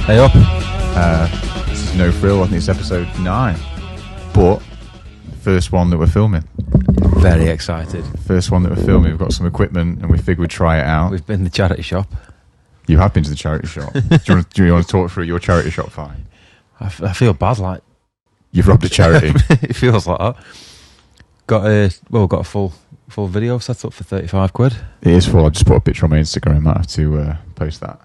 Hey up. This is No Frills. I think it's episode 9. But first one that we're filming. Very excited. First one that we're filming. We've got some equipment and we figured we'd try it out. We've been to the charity shop. You have been to the charity shop. Do you want to talk through your charity shop, Frain? I feel bad, like... You've robbed a charity. It feels like that. Got a full video set up for 35 quid. It is full. I just put a picture on my Instagram. I might have to post that.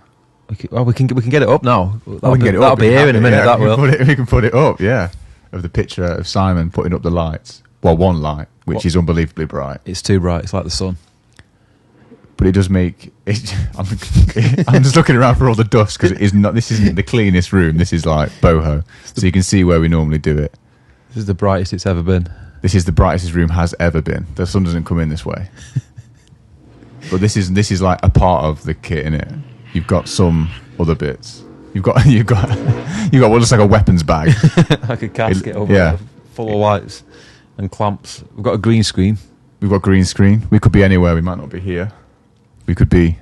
We can get it up now. That'll be here in a minute. Yeah, that will. We can put it up. Yeah, of the picture of Simon putting up the lights. Well, one light, which is unbelievably bright. It's too bright. It's like the sun. But it does make it. I'm just looking around for all the dust because it is not. This isn't the cleanest room. This is like boho, so you can see where we normally do it. This is the brightest it's ever been. This is the brightest this room has ever been. The sun doesn't come in this way. But this is like a part of the kit, innit? You've got some other bits. You've got what looks like a weapons bag, like a casket over there, full of lights and clamps. We've got a green screen. We've got green screen. We could be anywhere. We might not be here. We could be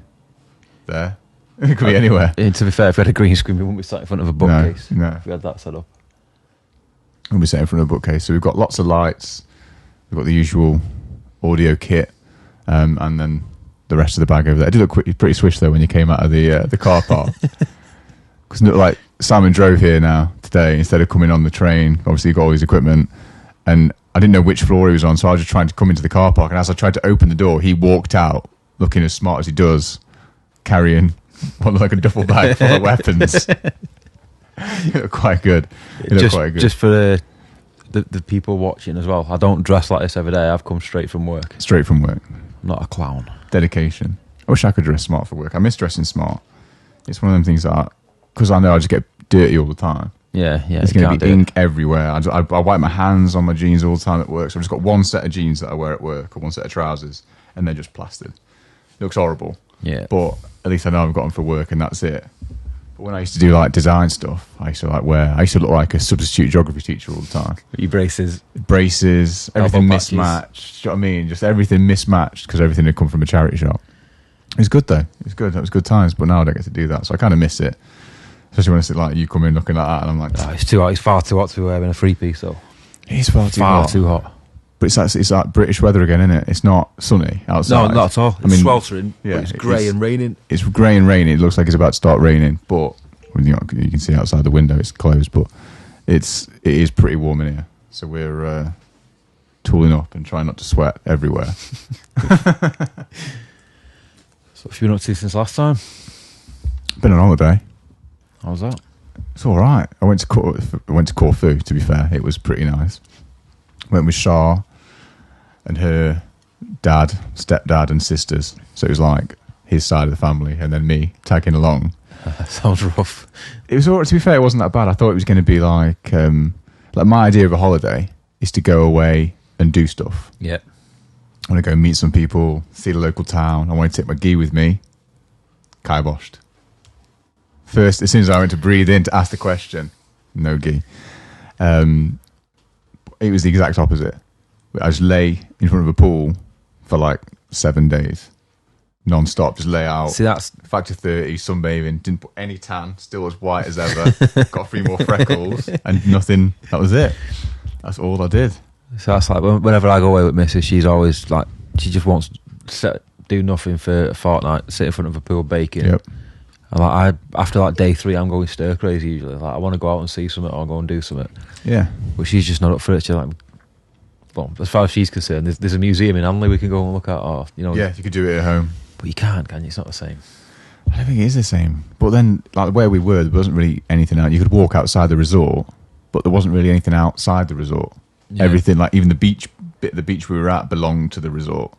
there. We could be anywhere. And to be fair, if we had a green screen, we wouldn't be sat in front of a bookcase. No. If we had that set up. We'll be sat in front of a bookcase. So we've got lots of lights. We've got the usual audio kit, and then the rest of the bag over there. It did look pretty swish though when you came out of the car park. Because like Simon drove here now today instead of coming on the train. Obviously, he got all his equipment, and I didn't know which floor he was on, so I was just trying to come into the car park. And as I tried to open the door, he walked out looking as smart as he does, carrying what looked like a duffel bag full of weapons. It looked quite good. Just for the people watching as well. I don't dress like this every day. I've come straight from work. Straight from work. I'm not a clown. Dedication. I wish I could dress smart for work. I miss dressing smart. It's one of them things that, because I know I just get dirty all the time. Yeah. There's going to be ink everywhere. I wipe my hands on my jeans all the time at work. So I've just got one set of jeans that I wear at work, or one set of trousers, and they're just plastered. It looks horrible. Yeah. But at least I know I've got them for work, and that's it. But when I used to do like design stuff, I used to look like a substitute geography teacher all the time. Your braces, everything mismatched. Do you know what I mean? Just everything mismatched because everything had come from a charity shop. It was good though. It was good. That was good times. But now I don't get to do that, so I kind of miss it. Especially when I see like you come in looking like that, and I'm like, it's too hot. It's far too hot to be wearing a 3-piece though. It's far too hot. But it's like British weather again, isn't it? It's not sunny outside. No, not at all. It's sweltering. Yeah, but it's grey and raining. It's grey and raining. It looks like it's about to start raining, but you can see outside the window. It's closed, but it is pretty warm in here. So we're tooling up and trying not to sweat everywhere. So what have you been up to since last time? Been on holiday. How was that? It's all right. I went to Corfu. To be fair, it was pretty nice. Went with Shah and her dad, stepdad, and sisters. So it was like his side of the family, and then me tagging along. Sounds rough. It was all right. To be fair, it wasn't that bad. I thought it was going to be like my idea of a holiday is to go away and do stuff. Yeah. I want to go meet some people, see the local town. I want to take my gi with me. Kiboshed. First, as soon as I went to breathe in to ask the question, no gi. It was the exact opposite. I just lay in front of a pool for like 7 days. Non-stop, just lay out. See, that's factor 30, sunbathing, didn't put any tan, still as white as ever. Got 3 more freckles and nothing. That was it. That's all I did. So that's like whenever I go away with Mrs, she's always like, she just wants to do nothing for a fortnight, sit in front of a pool baking. Yep. And like after like day 3, I'm going stir crazy usually. Like I want to go out and see something or go and do something. Yeah. But she's just not up for it. She's like, well, as far as she's concerned, there's a museum in Hanley we can go and look at. Or yeah, you could do it at home. But you can't, can you? It's not the same. I don't think it is the same. But then, like where we were, there wasn't really anything out. You could walk outside the resort, but there wasn't really anything outside the resort. Yeah. Everything, like even the beach bit of the beach we were at, belonged to the resort.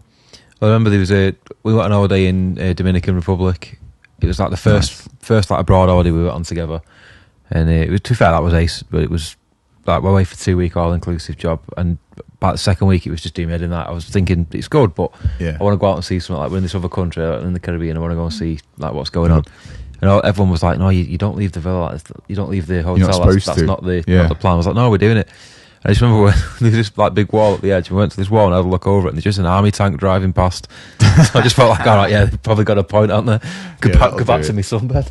I remember we went on holiday in Dominican Republic. It was like the first like abroad holiday we went on together, and it was, to be fair, that was ace. But it was like we're away for 2-week all-inclusive job, and about the second week it was just doing me head in that. I was thinking it's good, but I want to go out and see something. Like we're in this other country in the Caribbean, I want to go and see like what's going on. And everyone was like, "No, you don't leave the villa. You don't leave the hotel. That's not the plan." I was like, "No, we're doing it." And I just remember there was this like big wall at the edge. We went to this wall and I had a look over it, and there's just an army tank driving past. So I just felt like, all right, yeah, they've probably got a point, aren't they? Go back to my sunbed.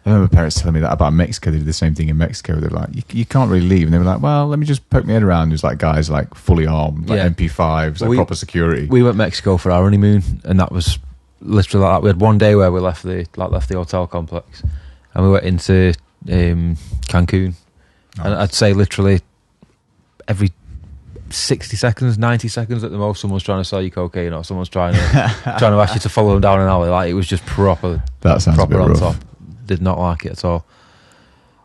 I remember parents telling me that about Mexico. They did the same thing in Mexico. They were like, you can't really leave. And they were like, well, let me just poke my head around. There's like guys like fully armed, like MP5s, like proper security. We went to Mexico for our honeymoon, and that was literally like that. We had one day where we left the hotel complex, and we went into Cancun. Oh. And I'd say literally every 60 seconds, 90 seconds at the most, someone's trying to sell you cocaine, or someone's trying to ask you to follow them down an alley. Like, it was just proper. That sounds proper a bit on rough. Top. Did not like it at all.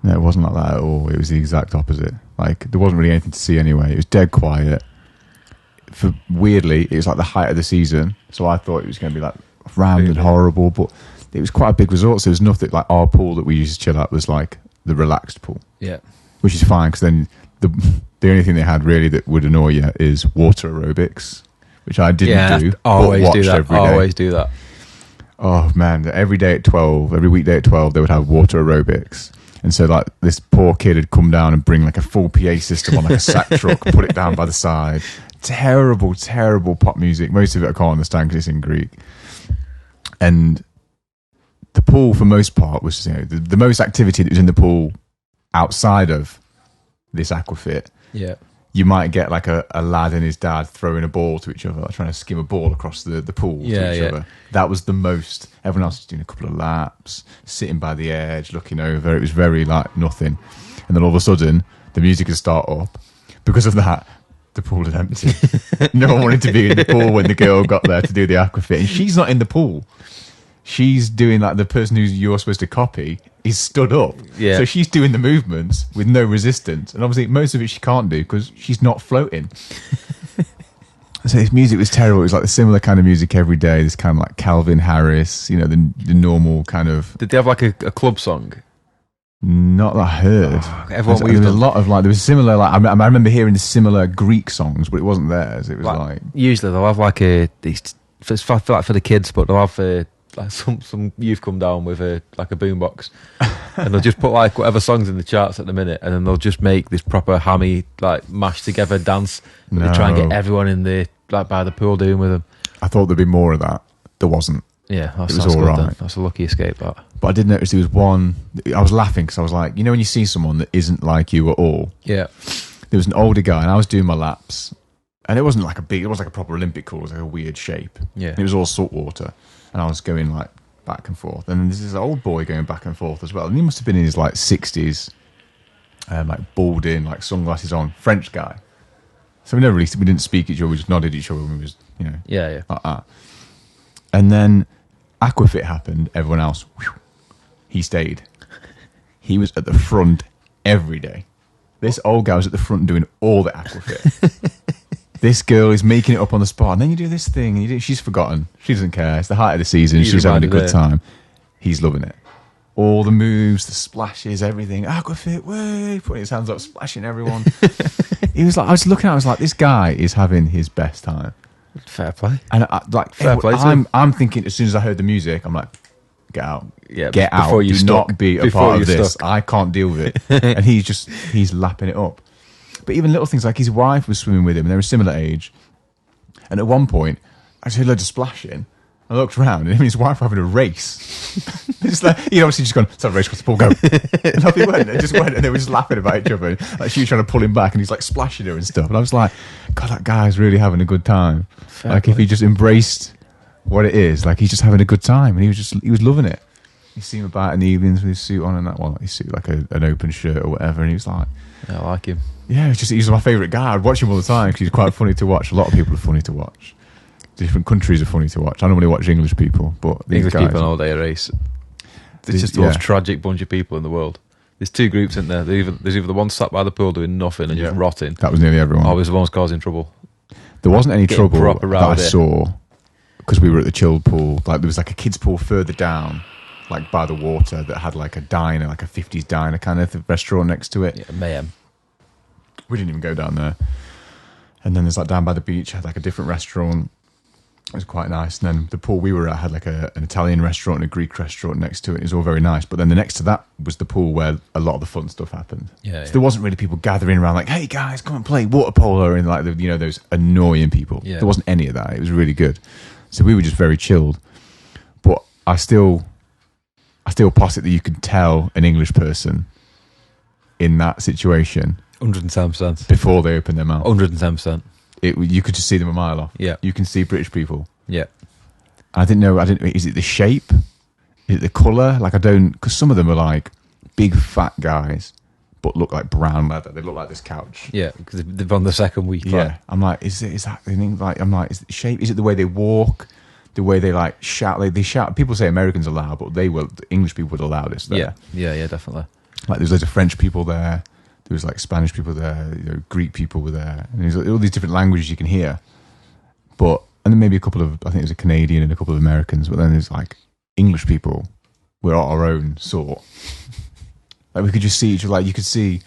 No, it wasn't like that at all. It was the exact opposite. Like, there wasn't really anything to see anyway. It was dead quiet. Weirdly, it was like the height of the season, so I thought it was going to be like rammed and horrible, but it was quite a big resort, so there was nothing. Like, our pool that we used to chill at was like the relaxed pool. Yeah. Which is fine, because then the only thing they had really that would annoy you is water aerobics, which I didn't do. Always do that. Always do that. Oh man, every weekday at 12, they would have water aerobics. And so like this poor kid had come down and bring like a full PA system on like a sack truck, put it down by the side. Terrible, terrible pop music. Most of it I can't understand because it's in Greek. And the pool, for most part, was, you know, the most activity that was in the pool outside of this aquafit. Yeah. You might get like a lad and his dad throwing a ball to each other, like trying to skim a ball across the pool to each other. That was the most. Everyone else was doing a couple of laps, sitting by the edge, looking over. It was very like nothing. And then all of a sudden, the music would start up. Because of that, the pool had empty. No one wanted to be in the pool when the girl got there to do the aquafit. And she's not in the pool. She's doing like the person who you're supposed to copy is stood up. Yeah. So she's doing the movements with no resistance. And obviously most of it she can't do because she's not floating. So his music was terrible. It was like the similar kind of music every day. This kind of like Calvin Harris, you know, the normal kind of... Did they have like a club song? Not that I heard. Oh, there was a lot of like, there was similar, like, I remember hearing the similar Greek songs, but it wasn't theirs. It was like... Usually they'll have like I feel like for the kids, but they'll have... like some youth come down with a boombox, and they'll just put like whatever songs in the charts at the minute, and then they'll just make this proper hammy like mashed together dance. No. They try and get everyone in the like by the pool doing with them. I thought there'd be more of that. There wasn't. Yeah, that it was all right. Then. That's a lucky escape. That. But I did notice there was one. I was laughing because I was like, you know, when you see someone that isn't like you at all. Yeah. There was an older guy, and I was doing my laps, and it wasn't like it was like a proper Olympic pool. It was like a weird shape. Yeah. And it was all salt water. And I was going like back and forth, and there's this old boy going back and forth as well, and he must have been in his like 60s, like bald in, like sunglasses on, French guy. So we didn't speak each other, we just nodded each other when we was, you know, like that. And then aquafit happened. Everyone else, whew, he stayed. He was at the front every day. This old guy was at the front doing all the aquafit. This girl is making it up on the spot, and then you do this thing, and she's forgotten. She doesn't care. It's the height of the season. She's having a good time. He's loving it. All the moves, the splashes, everything. Aquafit, way, putting his hands up, splashing everyone. He was like, I was looking at, I was like, this guy is having his best time. Fair play. And fair play. I'm thinking, as soon as I heard the music, I'm like, get out. Yeah, get out. Do not be a part of this. I can't deal with it. And he's lapping it up. But even little things like his wife was swimming with him, and they were a similar age. And at one point, I just heard loads of splashing. I looked around, and him and his wife were having a race. It's like, he'd obviously just gone, let's have a race across the pool, go. And off he went, and just went, and they were just laughing about each other. Like she was trying to pull him back, and he's like splashing her and stuff. And I was like, God, that guy's really having a good time. Fair like, if he just embraced what it is, like he's just having a good time, and he was loving it. You see him about in the evenings with his suit on, and that one, his suit, like an open shirt or whatever, and he was like, yeah, I like him. Yeah, he's my favourite guy. I'd watch him all the time because he's quite funny to watch. A lot of people are funny to watch. Different countries are funny to watch. I normally watch English people, but these English guys, people all day a race. It's just the most tragic bunch of people in the world. There's two groups in there. There's either the ones sat by the pool doing nothing and just rotting. That was nearly everyone. Or there's the ones causing trouble. There wasn't any trouble that I saw because we were at the chilled pool. Like there was like a kids' pool further down, like by the water, that had like a diner, like a 50s diner kind of restaurant next to it. Yeah, mayhem. We didn't even go down there. And then there's like down by the beach, had like a different restaurant. It was quite nice. And then the pool we were at had like an Italian restaurant and a Greek restaurant next to it. It was all very nice. But then the next to that was the pool where a lot of the fun stuff happened. Yeah, so there wasn't really people gathering around like, hey guys, come and play water polo, and like those annoying people. Yeah. There wasn't any of that. It was really good. So we were just very chilled. But I still I still posit that you could tell an English person in that situation 110%. before they open their mouth. 110%. You could just see them a mile off. Yeah. You can see British people. Yeah. I didn't know. Is it the shape? Is it the colour? Like, I don't... Because some of them are like big fat guys, but look like brown leather. They look like this couch. Yeah, because they've on the second week. Yeah. Like. I'm like, is that the thing? Like, I'm like, is it the shape? Is it the way they walk? The way they like shout? They shout. People say Americans are loud, but the English people were the loudest there. Yeah, definitely. Like, there's loads of French people there. There was like Spanish people there. Greek people were there. And there's all these different languages you can hear. And then maybe a couple of, I think there's a Canadian and a couple of Americans, but then there's like English people. We're our own sort. Like, we could just see each other. Like, you could see,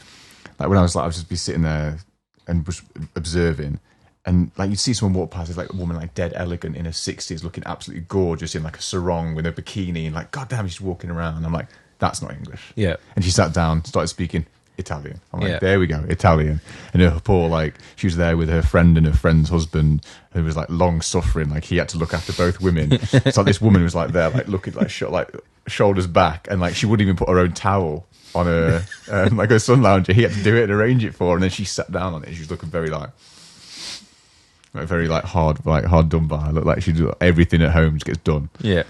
like, when I was just be sitting there and was observing, and like, you'd see someone walk past, there's like a woman like dead elegant in her 60s, looking absolutely gorgeous in like a sarong with a bikini, and like, God damn, she's walking around. I'm like, that's not English. Yeah. And she sat down, started speaking Italian. I'm like, Yeah. There we go, Italian. And her poor, like, she was there with her friend and her friend's husband, who was like long suffering, like he had to look after both women. So this woman was like there, like looking like shoulders back, and like she wouldn't even put her own towel on her like her sun lounger. He had to do it and arrange it for her, and then she sat down on it. She was looking very very hard done by. Looked like she do everything at home just gets done. Yeah.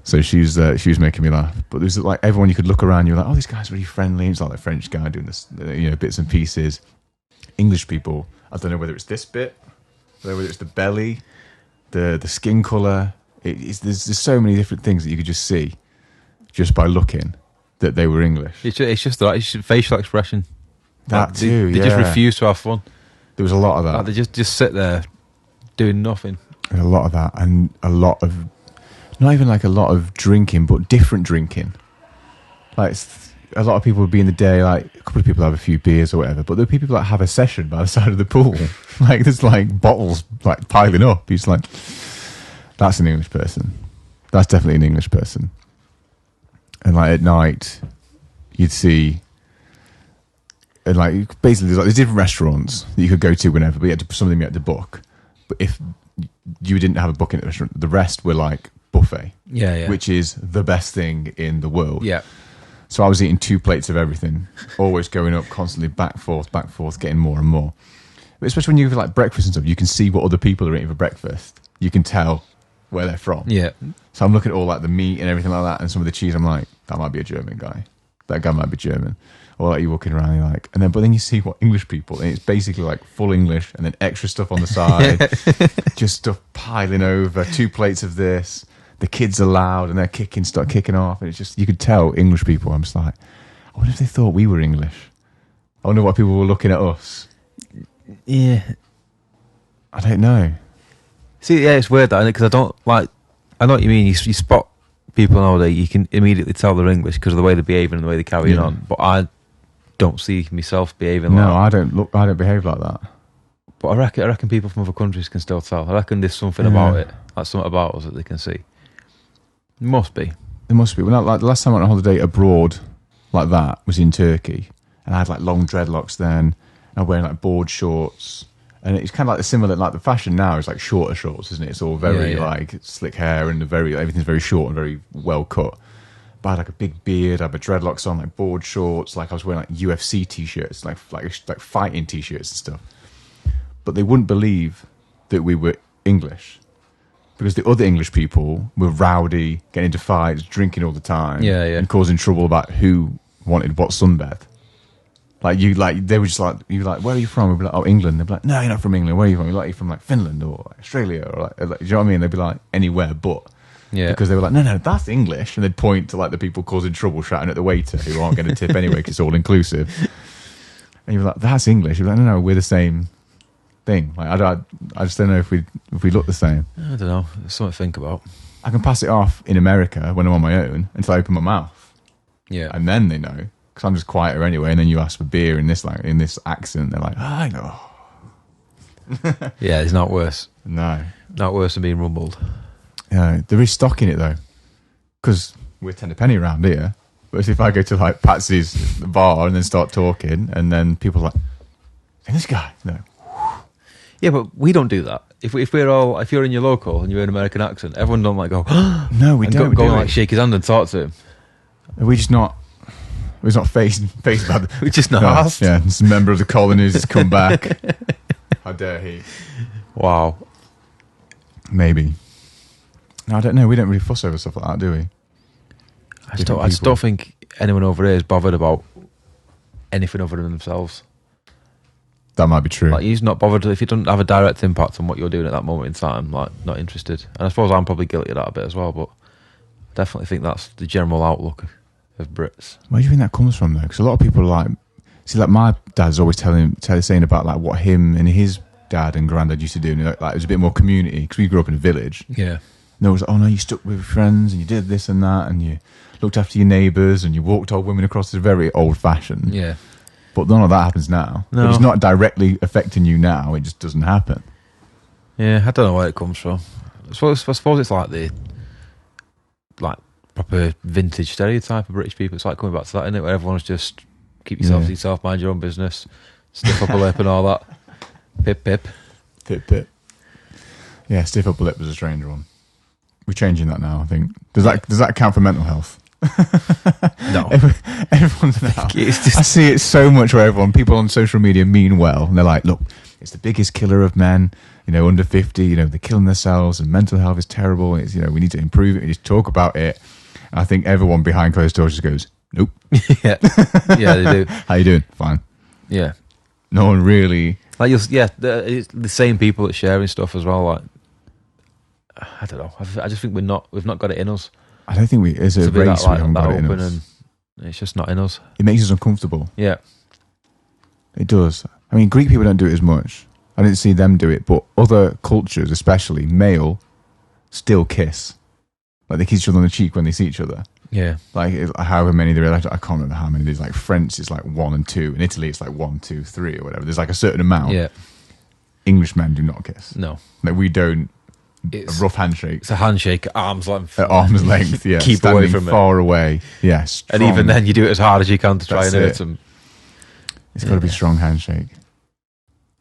So she was making me laugh. But there's like everyone you could look around, you're like, oh, this guy's really friendly. It's like the French guy doing this, bits and pieces. English people, I don't know whether it's this bit, whether it's the belly, the skin colour. There's so many different things that you could just see just by looking that they were English. It's just that facial expression. That too, They just refuse to have fun. There was a lot of that. Like, they just sit there doing nothing. There's a lot of that, and a lot of... Not even like a lot of drinking, but different drinking. Like, a lot of people would be in the day, like, a couple of people have a few beers or whatever, but there are people that have a session by the side of the pool. Like, there's like bottles like piling up. He's like, that's an English person. That's definitely an English person. And like at night, you'd see, and like basically there's different restaurants that you could go to whenever, but some of them you had to book. But if you didn't have a booking at the restaurant, the rest were like buffet, which is the best thing in the world. Yeah. So I was eating 2 plates of everything, always going up, constantly back, forth, getting more and more. But especially when you have like breakfast and stuff, you can see what other people are eating for breakfast. You can tell where they're from. Yeah. So I'm looking at all like the meat and everything like that, and some of the cheese. I'm like, that might be a German guy. That guy might be German. Or like you're walking around, you're like, but then you see what English people, and it's basically like full English, and then extra stuff on the side, just stuff piling over. 2 plates of this. The kids are loud, and they're start kicking off, and it's just, you could tell English people. I'm just like, I wonder if they thought we were English. I wonder what people were looking at us. Yeah. I don't know. See, yeah, it's weird that, because I don't like. I know what you mean. You spot people nowadays, you can immediately tell they're English because of the way they're behaving and the way they're carrying on. But I don't see myself behaving like that. No, I don't behave like that. But I reckon people from other countries can still tell. I reckon there's something about it, like something about us that they can see. Must be. There must be. Well, like the last time I went on holiday abroad like that was in Turkey, and I had like long dreadlocks then, and I was wearing like board shorts. And it's kind of like the similar, like the fashion now is like shorter shorts, isn't it? It's all very like slick hair and everything's very short and very well cut. But I had like a big beard, I had my dreadlocks on, like board shorts, like I was wearing like UFC t-shirts, like fighting t-shirts and stuff. But they wouldn't believe that we were English because the other English people were rowdy, getting into fights, drinking all the time, and causing trouble about who wanted what sunbath. They were just like, you were like, where are you from? We'd be like, oh, England. They'd be like, no, you're not from England. Where are you from? You're like, you're from like Finland or like Australia or like, do you know what I mean? They'd be like, anywhere but. Yeah. Because they were like, no, that's English. And they'd point to like the people causing trouble shouting at the waiter who aren't going to tip anyway because it's all inclusive. And you were like, that's English. You're like, no, we're the same thing. Like, I just don't know if we look the same. I don't know. It's something to think about. I can pass it off in America when I'm on my own until I open my mouth. Yeah. And then they know. Because I'm just quieter anyway, and then you ask for beer in this accent, they're like, I know. Yeah, it's not worse. No. Not worse than being rumbled. Yeah, there is stock in it though. Because we're 10 a penny around here. But if I go to like Patsy's bar and then start talking, and then people are like, this guy, no. Yeah, but we don't do that. If you're in your local and you're in an American accent, everyone don't like go, no, we don't go and like shake his hand and talk to him. Are we just not? We're not faced bad. We're just not asked. Yeah, this member of the colonies has come back. How dare he? Wow. Maybe. No, I don't know. We don't really fuss over stuff like that, do we? I just don't think anyone over here is bothered about anything other than themselves. That might be true. Like, he's not bothered if it doesn't have a direct impact on what you're doing at that moment in time. Like, not interested. And I suppose I'm probably guilty of that a bit as well, but I definitely think that's the general outlook of Brits. Where do you think that comes from, though? Because a lot of people are like, see, like my dad's always saying about like what him and his dad and granddad used to do. And like, it was a bit more community because we grew up in a village. Yeah. And there was, oh no, you stuck with friends and you did this and that and you looked after your neighbours and you walked old women across. It's very old fashioned. Yeah. But none of that happens now. No. If it's not directly affecting you now, it just doesn't happen. Yeah, I don't know where it comes from. I suppose it's like the proper vintage stereotype of British people. It's like coming back to that, isn't it? Where everyone's just keep yourself to yourself, mind your own business, stiff upper lip and all that. Pip pip. Pip pip. Yeah, stiff upper lip was a strange one. We're changing that now, I think. Does that count for mental health? No. Everyone's now. I see it so much where people on social media mean well, and they're like, look, it's the biggest killer of men, under 50, they're killing themselves and mental health is terrible. It's, we need to improve it. We just talk about it. And I think everyone behind closed doors just goes, nope. Yeah, they do. How you doing? Fine. Yeah. No one really. Like it's the same people that sharing stuff as well. Like, I don't know. I just think we've not got it in us. I don't think as a race we haven't got it in us. And it's just not in us. It makes us uncomfortable. Yeah. It does. I mean, Greek people don't do it as much. I didn't see them do it, but other cultures, especially male, still kiss. Like they kiss each other on the cheek when they see each other. Yeah. Like however many there are, I can't remember how many. There's like French is like 1 and 2. In Italy it's like 1, 2, 3 or whatever. There's like a certain amount. Yeah. English men do not kiss. No. Like we don't. It's a rough handshake. It's a handshake at arm's length. At arm's length, yeah. Keep away from far away. Yes. Yeah, and even then you do it as hard as you can to try and hurt them. It's got to be a strong handshake.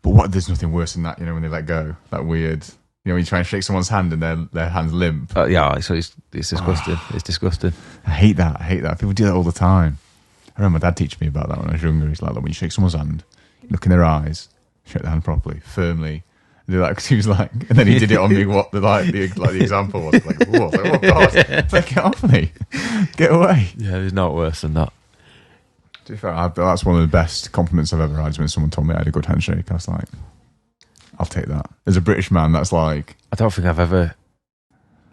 But there's nothing worse than that, when they let go. That weird, when you try and shake someone's hand and their hand's limp. Yeah, so it's disgusting. It's disgusting. I hate that. People do that all the time. I remember my dad teaching me about that when I was younger. He's like, look, when you shake someone's hand, look in their eyes, shake the hand properly, firmly. Do that because he was like, and then he did it on me. What the example was like, oh god, like, get off me, get away. Yeah, there's not worse than that. To be fair, that's one of the best compliments I've ever had is when someone told me I had a good handshake. I was like, I'll take that. As a British man, that's like... I don't think I've ever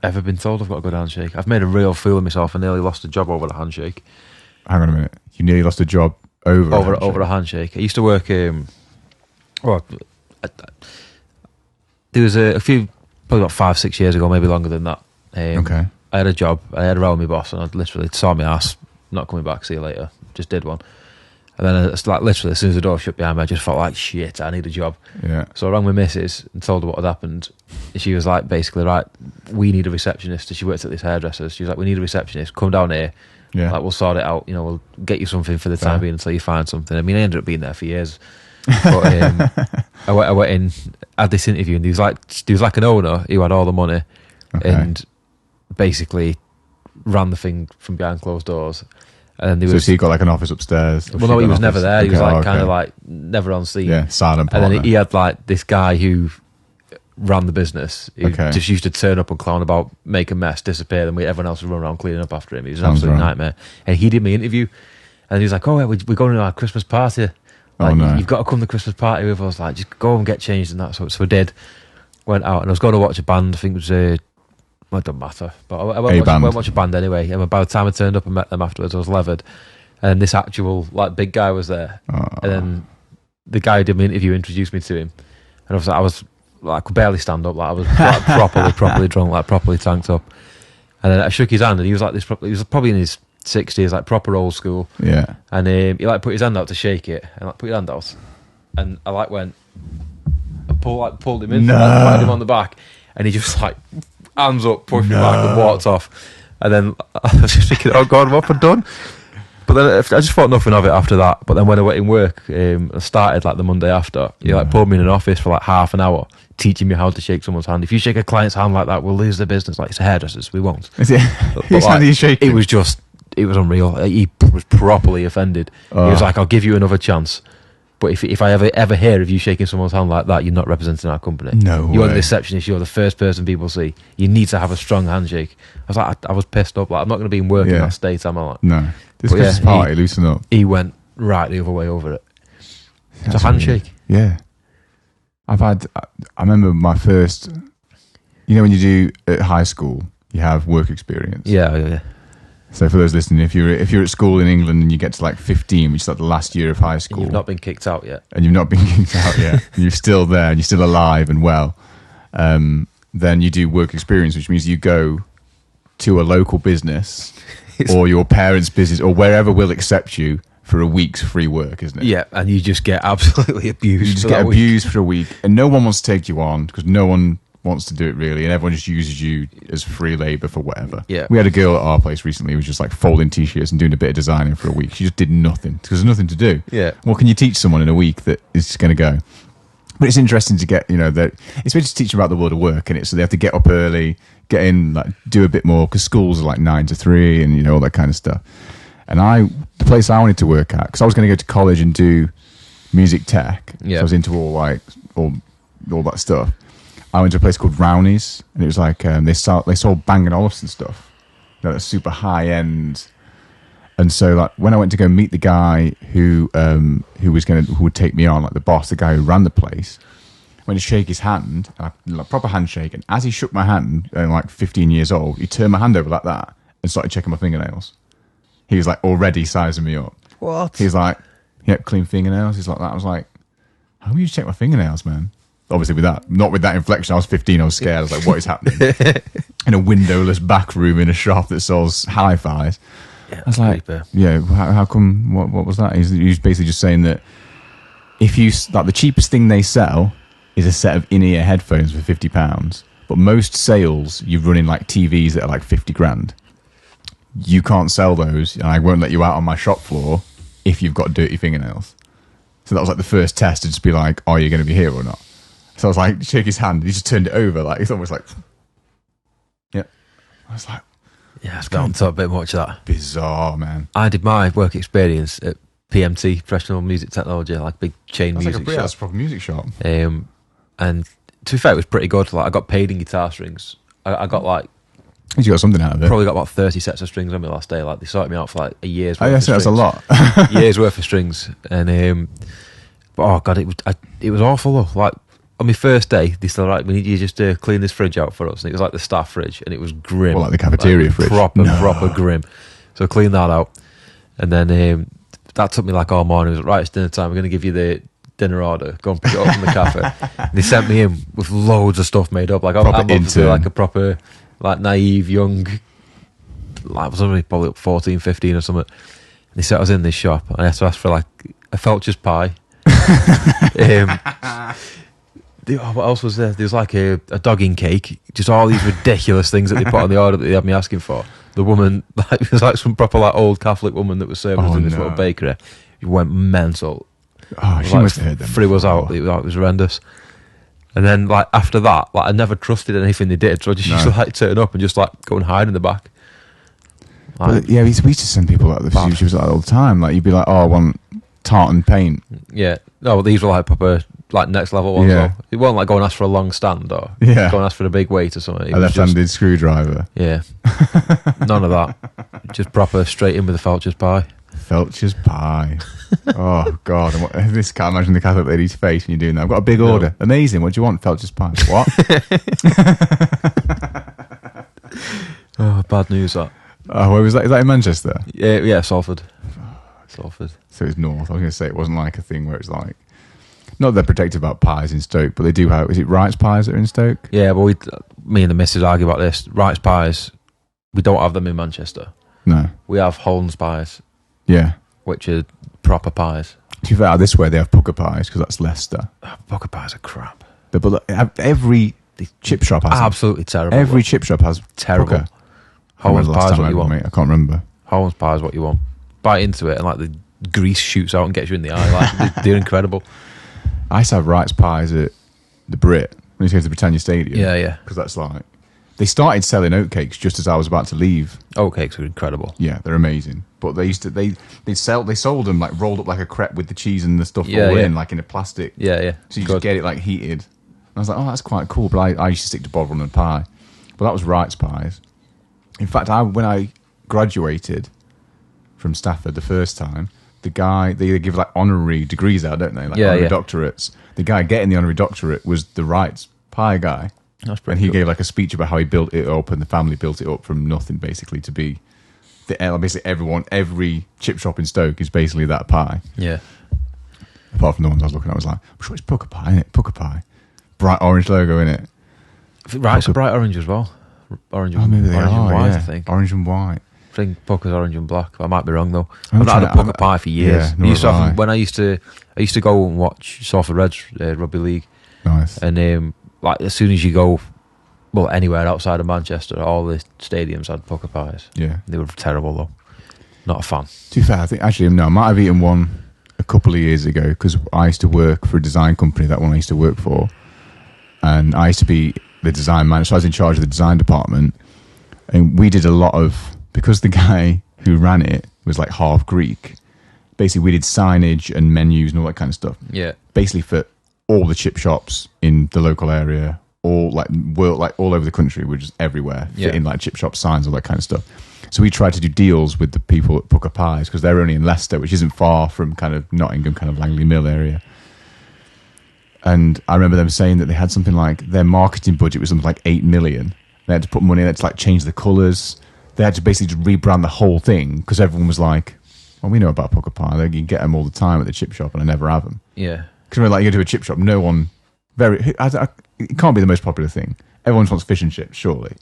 been told I've got a good handshake. I've made a real fool of myself and nearly lost a job over a handshake. Hang on a minute. You nearly lost a job over a handshake. I used to work... there was a few, probably about 5-6 years ago, maybe longer than that. Okay. I had a job. I had a row with my boss and I'd literally saw my ass, not coming back, see you later. Just did one. And then it's like literally as soon as the door shut behind me, I just felt like, shit, I need a job. Yeah. So I rang my missus and told her what had happened. And she was like, basically, right, we need a receptionist. And she worked at this hairdresser's. She was like, we need a receptionist. Come down here. Yeah. Like, we'll sort it out. We'll get you something for the time being until you find something. I mean, I ended up being there for years. But I went in, had this interview, and there was like an owner who had all the money and basically ran the thing from behind closed doors. And then so he got like an office upstairs. Well, no, he was never there. He was like kind of like never on scene. Yeah, silent partner. And then he had like this guy who ran the business who just used to turn up and clown about, make a mess, disappear, and everyone else would run around cleaning up after him. He was an absolute nightmare. And he did my interview, and he was like, "Oh, yeah, we're going to our Christmas party. Like, you've got to come to the Christmas party with us. Like, just go and get changed and that." So I did. Went out and I was going to watch a band. I think it was well, it doesn't matter, but I went watch a band anyway. And by the time I turned up and met them afterwards, I was levered. And this actual like big guy was there. And then the guy who did my interview introduced me to him. And I was like, could barely stand up. Like, I was like, properly drunk, like properly tanked up. And then I shook his hand, and he was like this. He was probably in his 60s, like proper old school. Yeah. And he like put his hand out to shake it, and like put your hand out. And I like went and pulled him in, patted him on the back, and he just like hands up, pushed me back, and walked off. And then I was just thinking, oh god, what have I done? But then I just thought nothing of it after that. But then when I went in work, I started like the Monday after. He like pulled me in an office for like half an hour, teaching me how to shake someone's hand. If you shake a client's hand like that, we'll lose the business. Like, it's a hairdresser's, we won't. Is it? Whose hand are you shaking? It was just unreal. He was properly offended. He was like, "I'll give you another chance, but if I ever hear of you shaking someone's hand like that, you're not representing our company. No You're way. the receptionist. You're the first person people see. You need to have a strong handshake." I was like, I was pissed up. Like, I'm not going to be in work in that state. I'm like, no. This Christmas party, loosen up. He went right the other way over it. It's a handshake. Weird. Yeah. I remember my first, when you do at high school, you have work experience. Yeah. So for those listening, if you're at school in England and you get to like 15, which is like the last year of high school. And you've not been kicked out yet. And you're still there and you're still alive and well. Then you do work experience, which means you go to a local business or your parents' business or wherever will accept you for a week's free work, isn't it? Yeah, and you just get absolutely abused. You just get abused for a week, and no one wants to take you on because no one wants to do it really, and everyone just uses you as free labour for whatever. Yeah. We had a girl at our place recently who was just like folding t-shirts and doing a bit of designing for a week. She just did nothing because there's nothing to do. Yeah. What can you teach someone in a week that is just going to go? But it's interesting to get, that it's just teaching about the world of work, and so they have to get up early, get in, like do a bit more because schools are like 9 to 3 and all that kind of stuff. And the place I wanted to work at, because I was going to go to college and do music tech, so I was into all that stuff. I went to a place called Rowney's, and it was like they sold Bang & Olufsen stuff, that's super high end. And so, like, when I went to go meet the guy who would take me on, like the boss, the guy who ran the place, I went to shake his hand, like proper handshake. And as he shook my hand, like 15 years old, he turned my hand over like that and started checking my fingernails. He was like already sizing me up. What? He's like, "Yep, clean fingernails." He's like that. I was like, "How do you check my fingernails, man?" Obviously, not with that inflection. I was 15. I was scared. I was like, "What is happening?" In a windowless back room in a shop that sells hi-fis. Yeah, I was like, "Yeah, how come? What was that?" He was basically just saying that if you like, the cheapest thing they sell is a set of in-ear headphones for £50, but most sales you're running like TVs that are like 50 grand. You can't sell those, and I won't let you out on my shop floor if you've got dirty fingernails. So that was like the first test to just be like, "Are you going to be here or not?" So I was like, shake his hand. He just turned it over, like it's almost like, yeah. I was like, yeah, it's got a bit much of that. Bizarre, man. I did my work experience at PMT, Professional Music Technology, like big chain music shop. That's a proper music shop. And to be fair, it was pretty good. Like I got paid in guitar strings. I got like. You got something out of it. Probably got about 30 sets of strings on my last day. Like they sorted me out for like a year's worth. Oh, yes, that's a lot. Year's worth of strings, and but oh god, it was awful though. Like on my first day, they said, "Right, we need you just to clean this fridge out for us." And it was like the staff fridge, and it was grim. Well, like the cafeteria fridge, proper grim. So I cleaned that out, and then that took me like all morning. It was like, right, it's dinner time. We're going to give you the dinner order. Go and pick it up from the cafe. And they sent me in with loads of stuff made up. Like I'm obviously like a proper. Like naive young, like I was only probably 14, 15 or something. And they said I was in this shop, and I had to ask for like a Felcher's pie. What else was there? There was like a dogging cake, just all these ridiculous things that they put on the order that they had me asking for. The woman, like, it was like some proper like old Catholic woman that was serving us in this little bakery. It went mental. Oh, she must have heard them. Threw us out. It was horrendous. And then, like, after that, like, I never trusted anything they did, so I just used to, like, turn up and just, like, go and hide in the back. Like, yeah, we used to send people out the YouTubers like that all the time. Like, you'd be like, "Oh, I want tartan paint." Yeah. No, but these were, like, proper, like, next level ones. Yeah. It wasn't, like, go and ask for a long stand or go and ask for a big weight or something. A left-handed screwdriver. Yeah. None of that. Just proper straight in with the Felcher's pie. Felcher's pie. Oh, God. This can't imagine the Catholic lady's face when you're doing that. I've got a big order. Amazing. What do you want? Felcher's pie. What? Oh, bad news, that. Oh, where was that? Is that in Manchester? Yeah, Salford. Salford. So it's north. I was going to say it wasn't like a thing where it's like... Not that they're protective about pies in Stoke, but they do have... Is it Wright's pies that are in Stoke? Yeah, but me and the missus argue about this. Wright's pies, we don't have them in Manchester. No. We have Holland's pies. Yeah. Which are proper pies. To be fair, this way they have pucker pies because that's Leicester. Oh, pucker pies are crap. But every chip shop has absolutely terrible. Every chip shop has terrible. Pucker. Holland's pie is what you want. Mate, I can't remember. Holland's pie is what you want. Bite into it and like the grease shoots out and gets you in the eye. Like they're incredible. I used to have Wright's pies at the Brit when you go to the Britannia Stadium. Yeah. Because that's like They started selling oatcakes just as I was about to leave. Oatcakes are incredible. Yeah, they're amazing. But they sold them like rolled up like a crepe with the cheese and the stuff all in, like in a plastic. Yeah. So you just get it like heated. And I was like, oh, that's quite cool. But I used to stick to bovril and pie. But that was Wright's pies. In fact, when I graduated from Stafford the first time, the guy, they give like honorary degrees out, don't they? Like honorary doctorates. The guy getting the honorary doctorate was the Wright's pie guy. That's pretty and he cool. gave like a speech about how he built it up and the family built it up from nothing, basically, to be basically every chip shop in Stoke is basically that pie. Yeah. Apart from the ones I was looking at, I was like, I'm sure it's Pucker Pie, isn't it? Pucker Pie. Bright orange logo, in it. Wright's a bright orange as well. Orange and white, I think. Orange and white. I think Pucker's orange and black. I might be wrong though. I've not had a Pucker Pie for years. Yeah, used to have when I used to go and watch Salford Reds rugby league. Nice. And like as soon as you go, well, anywhere outside of Manchester, all the stadiums had Pucker Pies. Yeah, they were terrible though. Not a fan. To be fair, I think actually no, I might have eaten one a couple of years ago because I used to work for a design company. That one I used to work for, and I used to be the design manager. So I was in charge of the design department, and we did a lot of, because the guy who ran it was like half Greek. Basically, we did signage and menus and all that kind of stuff. Yeah. Basically, for all the chip shops in the local area, all all over the country, which is everywhere, fitting like chip shop signs, all that kind of stuff. So we tried to do deals with the people at Pucker Pies because they're only in Leicester, which isn't far from kind of Nottingham, kind of Langley Mill area. And I remember them saying that they had something like their marketing budget was something like 8 million. They had to put money in, they had to like change the colours. They had to basically just rebrand the whole thing because everyone was like, well, we know about Pucker Pie. You can get them all the time at the chip shop and I never have them. Yeah. Because like you go to a chip shop, no one, it can't be the most popular thing. Everyone wants fish and chips, surely.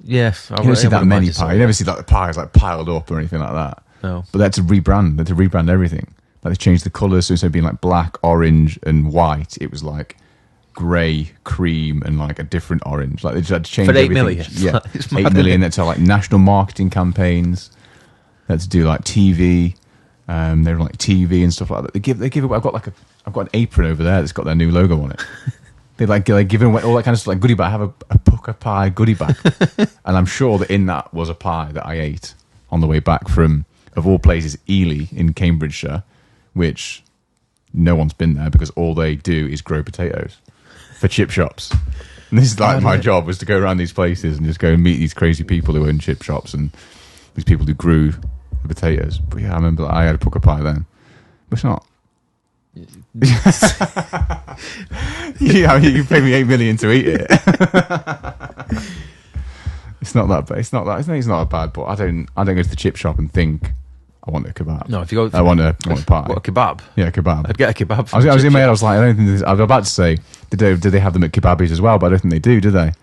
Yeah. You don't see that many pies. You never see like the pies like piled up or anything like that. No. But they had to rebrand everything. Like they changed the colours, so instead of being like black, orange, and white, it was like grey, cream, and like a different orange. Like they just had to change for 8 everything. million. Yeah, 8 million. That's like national marketing campaigns. They had to do like TV. They were like TV and stuff like that. They give away. I've got an apron over there that's got their new logo on it. They're giving away all that kind of stuff, like goodie bag. I have a Pucker Pie goodie bag, and I'm sure that in that was a pie that I ate on the way back from, of all places, Ely in Cambridgeshire, which no one's been there because all they do is grow potatoes for chip shops. And this is like my job, was to go around these places and just go and meet these crazy people who own chip shops and these people who grew the potatoes. But yeah, I remember I had a Pucker Pie then. But it's not. Yeah, I mean, you can pay me 8 million to eat it. It's not that bad. It's not that bad. But I don't go to the chip shop and think I want a kebab. No, if you go, I want a pie. What, a kebab? Yeah, a kebab. I'd get a kebab. I was in my head. I was like, I don't think. I was about to say, do they have them at kebabis as well? But I don't think they do they?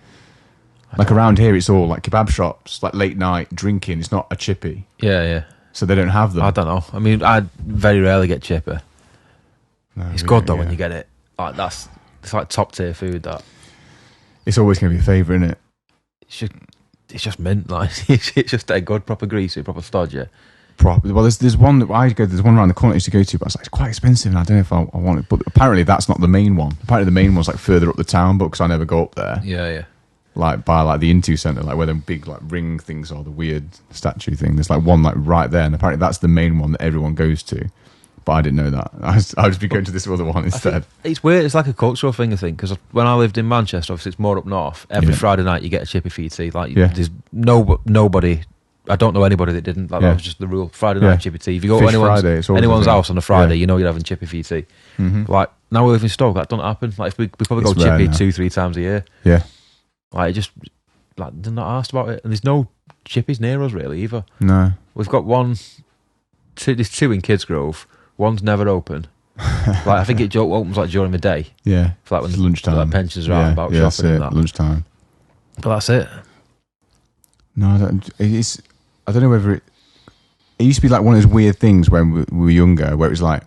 Like around here, it's all like kebab shops, like late night drinking. It's not a chippy. Yeah. So they don't have them. I don't know. I mean, I very rarely get chipper. No, it's good though when you get it. Like it's like top tier food. That it's always going to be a favourite, isn't it? It's just mint. Like it's just a good, proper greasy, proper stodgy. Well, there's one that there's one around the corner I used to go to, but I was like, it's quite expensive, and I don't know if I want it. But apparently that's not the main one. Apparently the main one's like further up the town, but because I never go up there. Yeah. Like by like the Into Centre, like where them big like ring things are, the weird statue thing. There's like one like right there, and apparently that's the main one that everyone goes to. But I didn't know that. I'd just be going to this other one instead. It's weird. It's like a cultural thing, I think, because when I lived in Manchester, obviously it's more up north. Every Friday night you get a chippy for your tea. Like there's nobody. I don't know anybody that didn't. Like that was just the rule. Friday night chippy tea. If you go to anyone's house on a Friday, you know you're having chippy for your tea. Mm-hmm. Like now we live in Stoke, that doesn't happen. Like we probably go chippy 2-3 times a year. Yeah. Like it just like they're not asked about it, and there's no chippies near us really either. No. We've got there's 2 in Kidsgrove. One's never open. Like I think it opens like during the day. Yeah. For like when it's lunchtime. Like pensions are out about shopping that's it, and that. Lunchtime. But that's it. No, I don't know whether it used to be like one of those weird things when we were younger, where it was like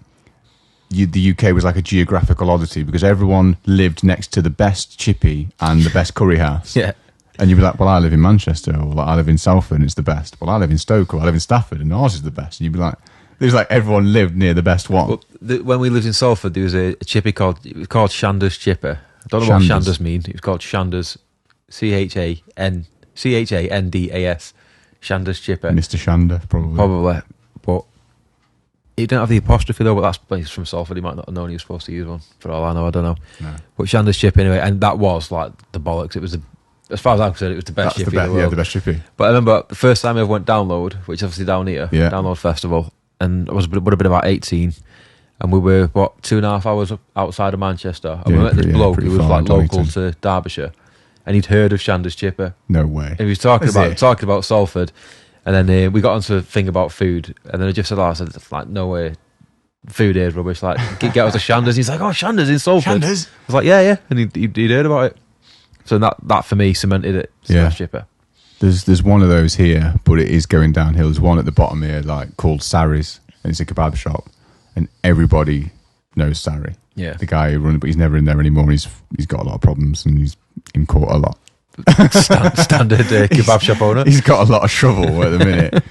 the UK was like a geographical oddity because everyone lived next to the best chippy and the best curry house. Yeah. And you'd be like, well, I live in Manchester, or like, I live in Salford and it's the best. Well, I live in Stoke, or I live in Stafford and ours is the best. And you'd be like, there's like everyone lived near the best one. Well, when we lived in Salford, there was a chippy called Shanders Chipper. I don't know what Shanders mean. It was called Shanders Chandas, Shandas Chipper. Mr. Shanda, Probably, but he didn't have the apostrophe though. But he's from Salford. He might not have known he was supposed to use one. For all I know, I don't know. No. But Shandas Chip anyway, and that was like the bollocks. It was as far as I'm concerned, it was the best chippy in the world. Yeah, the best chippy. But I remember the first time I ever went download, which is obviously down here, Download Festival, and I would have been about 18, and we were 2.5 hours outside of Manchester, and we met this bloke who was like local to Derbyshire, and he'd heard of Shandas Chipper. No way. And he was talking about Salford, and then we got onto a thing about food, and then I just said, I said, like, no way. Food is rubbish. Like, get us a Shandas. He's like, oh, Shandas in Salford. Shandas? I was like, yeah, and he'd heard about it. So that for me cemented it. Smash Chipper. There's one of those here, but it is going downhill. There's one at the bottom here, like called Sari's, and it's a kebab shop, and everybody knows Sari. Yeah, the guy who runs it, but he's never in there anymore. And he's got a lot of problems, and he's in court a lot. Standard kebab shop owner. He's got a lot of trouble at the minute,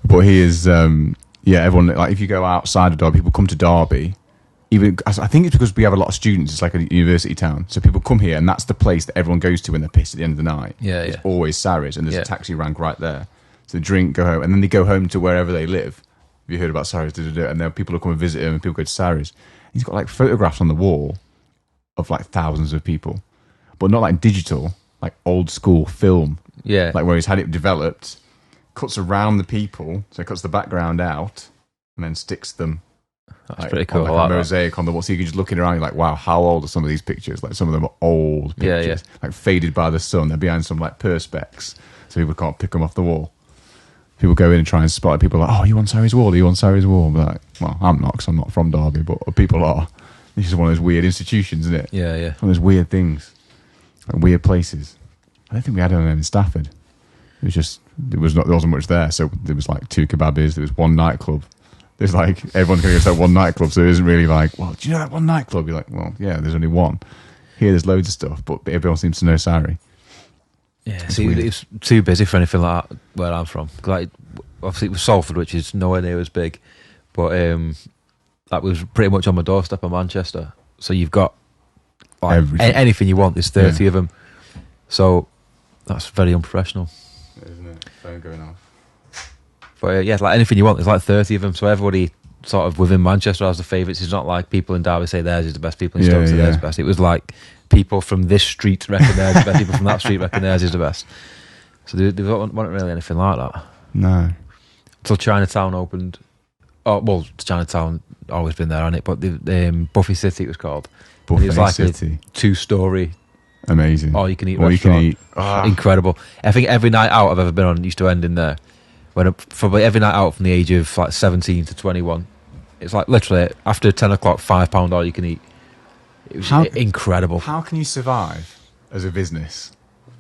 but he is. Everyone, like, if you go outside of Derby, people come to Derby. Even I think it's because we have a lot of students. It's like a university town, so people come here, and that's the place that everyone goes to when they're pissed at the end of the night. Yeah, it's always Sari's, and there's a taxi rank right there. So they drink, go home, and then they go home to wherever they live. Have you heard about Sari's? And then people will come and visit him, and people go to Sari's. He's got like photographs on the wall of like thousands of people, but not like digital, like old school film. Yeah, like where he's had it developed, cuts around the people, so he cuts the background out, and then sticks them. That's pretty cool. Like a mosaic on the wall, so you can just looking around, you're like, wow, how old are some of these pictures? Like some of them are old pictures, like faded by the sun. They're behind some like perspex, so people can't pick them off the wall. People go in and try and spot it. People are like, oh, you on Sari's wall? Are you on Sari's wall? I'm like, well, I'm not, because I'm not from Derby, but people are. This is one of those weird institutions, isn't it? Yeah. One of those weird things, like weird places. I don't think we had any in Stafford. It was just there wasn't much there. So there was like 2 kebabis. There was 1 nightclub. There's like, everyone's going to go to that 1 nightclub, so it isn't really like, well, do you know that 1 nightclub? You're like, well, yeah, there's only 1. Here there's loads of stuff, but everyone seems to know Sari. Yeah, it's too busy for anything like that where I'm from. Like, obviously it was Salford, which is nowhere near as big, but that was pretty much on my doorstep in Manchester. So you've got like anything you want, there's 30 of them. So that's very unprofessional. Isn't it? Phone going off. But like anything you want, there's like 30 of them. So everybody sort of within Manchester has the favourites. It's not like people in Derby say theirs is the best, people in Stoke say theirs is the best. It was like people from this street reckon theirs is the best, people from that street reckon theirs is the best. So there wasn't really anything like that. No. Until Chinatown opened. Oh, well, Chinatown always been there, hasn't it? But the Buffy City it was called. Buffy it was like City. A 2-story. Amazing. All you can eat restaurant. Incredible. I think every night out I've ever been on used to end in there. Probably every night out from the age of like 17 to 21, it's like literally after 10 o'clock, £5 all you can eat. It was incredible. How can you survive as a business?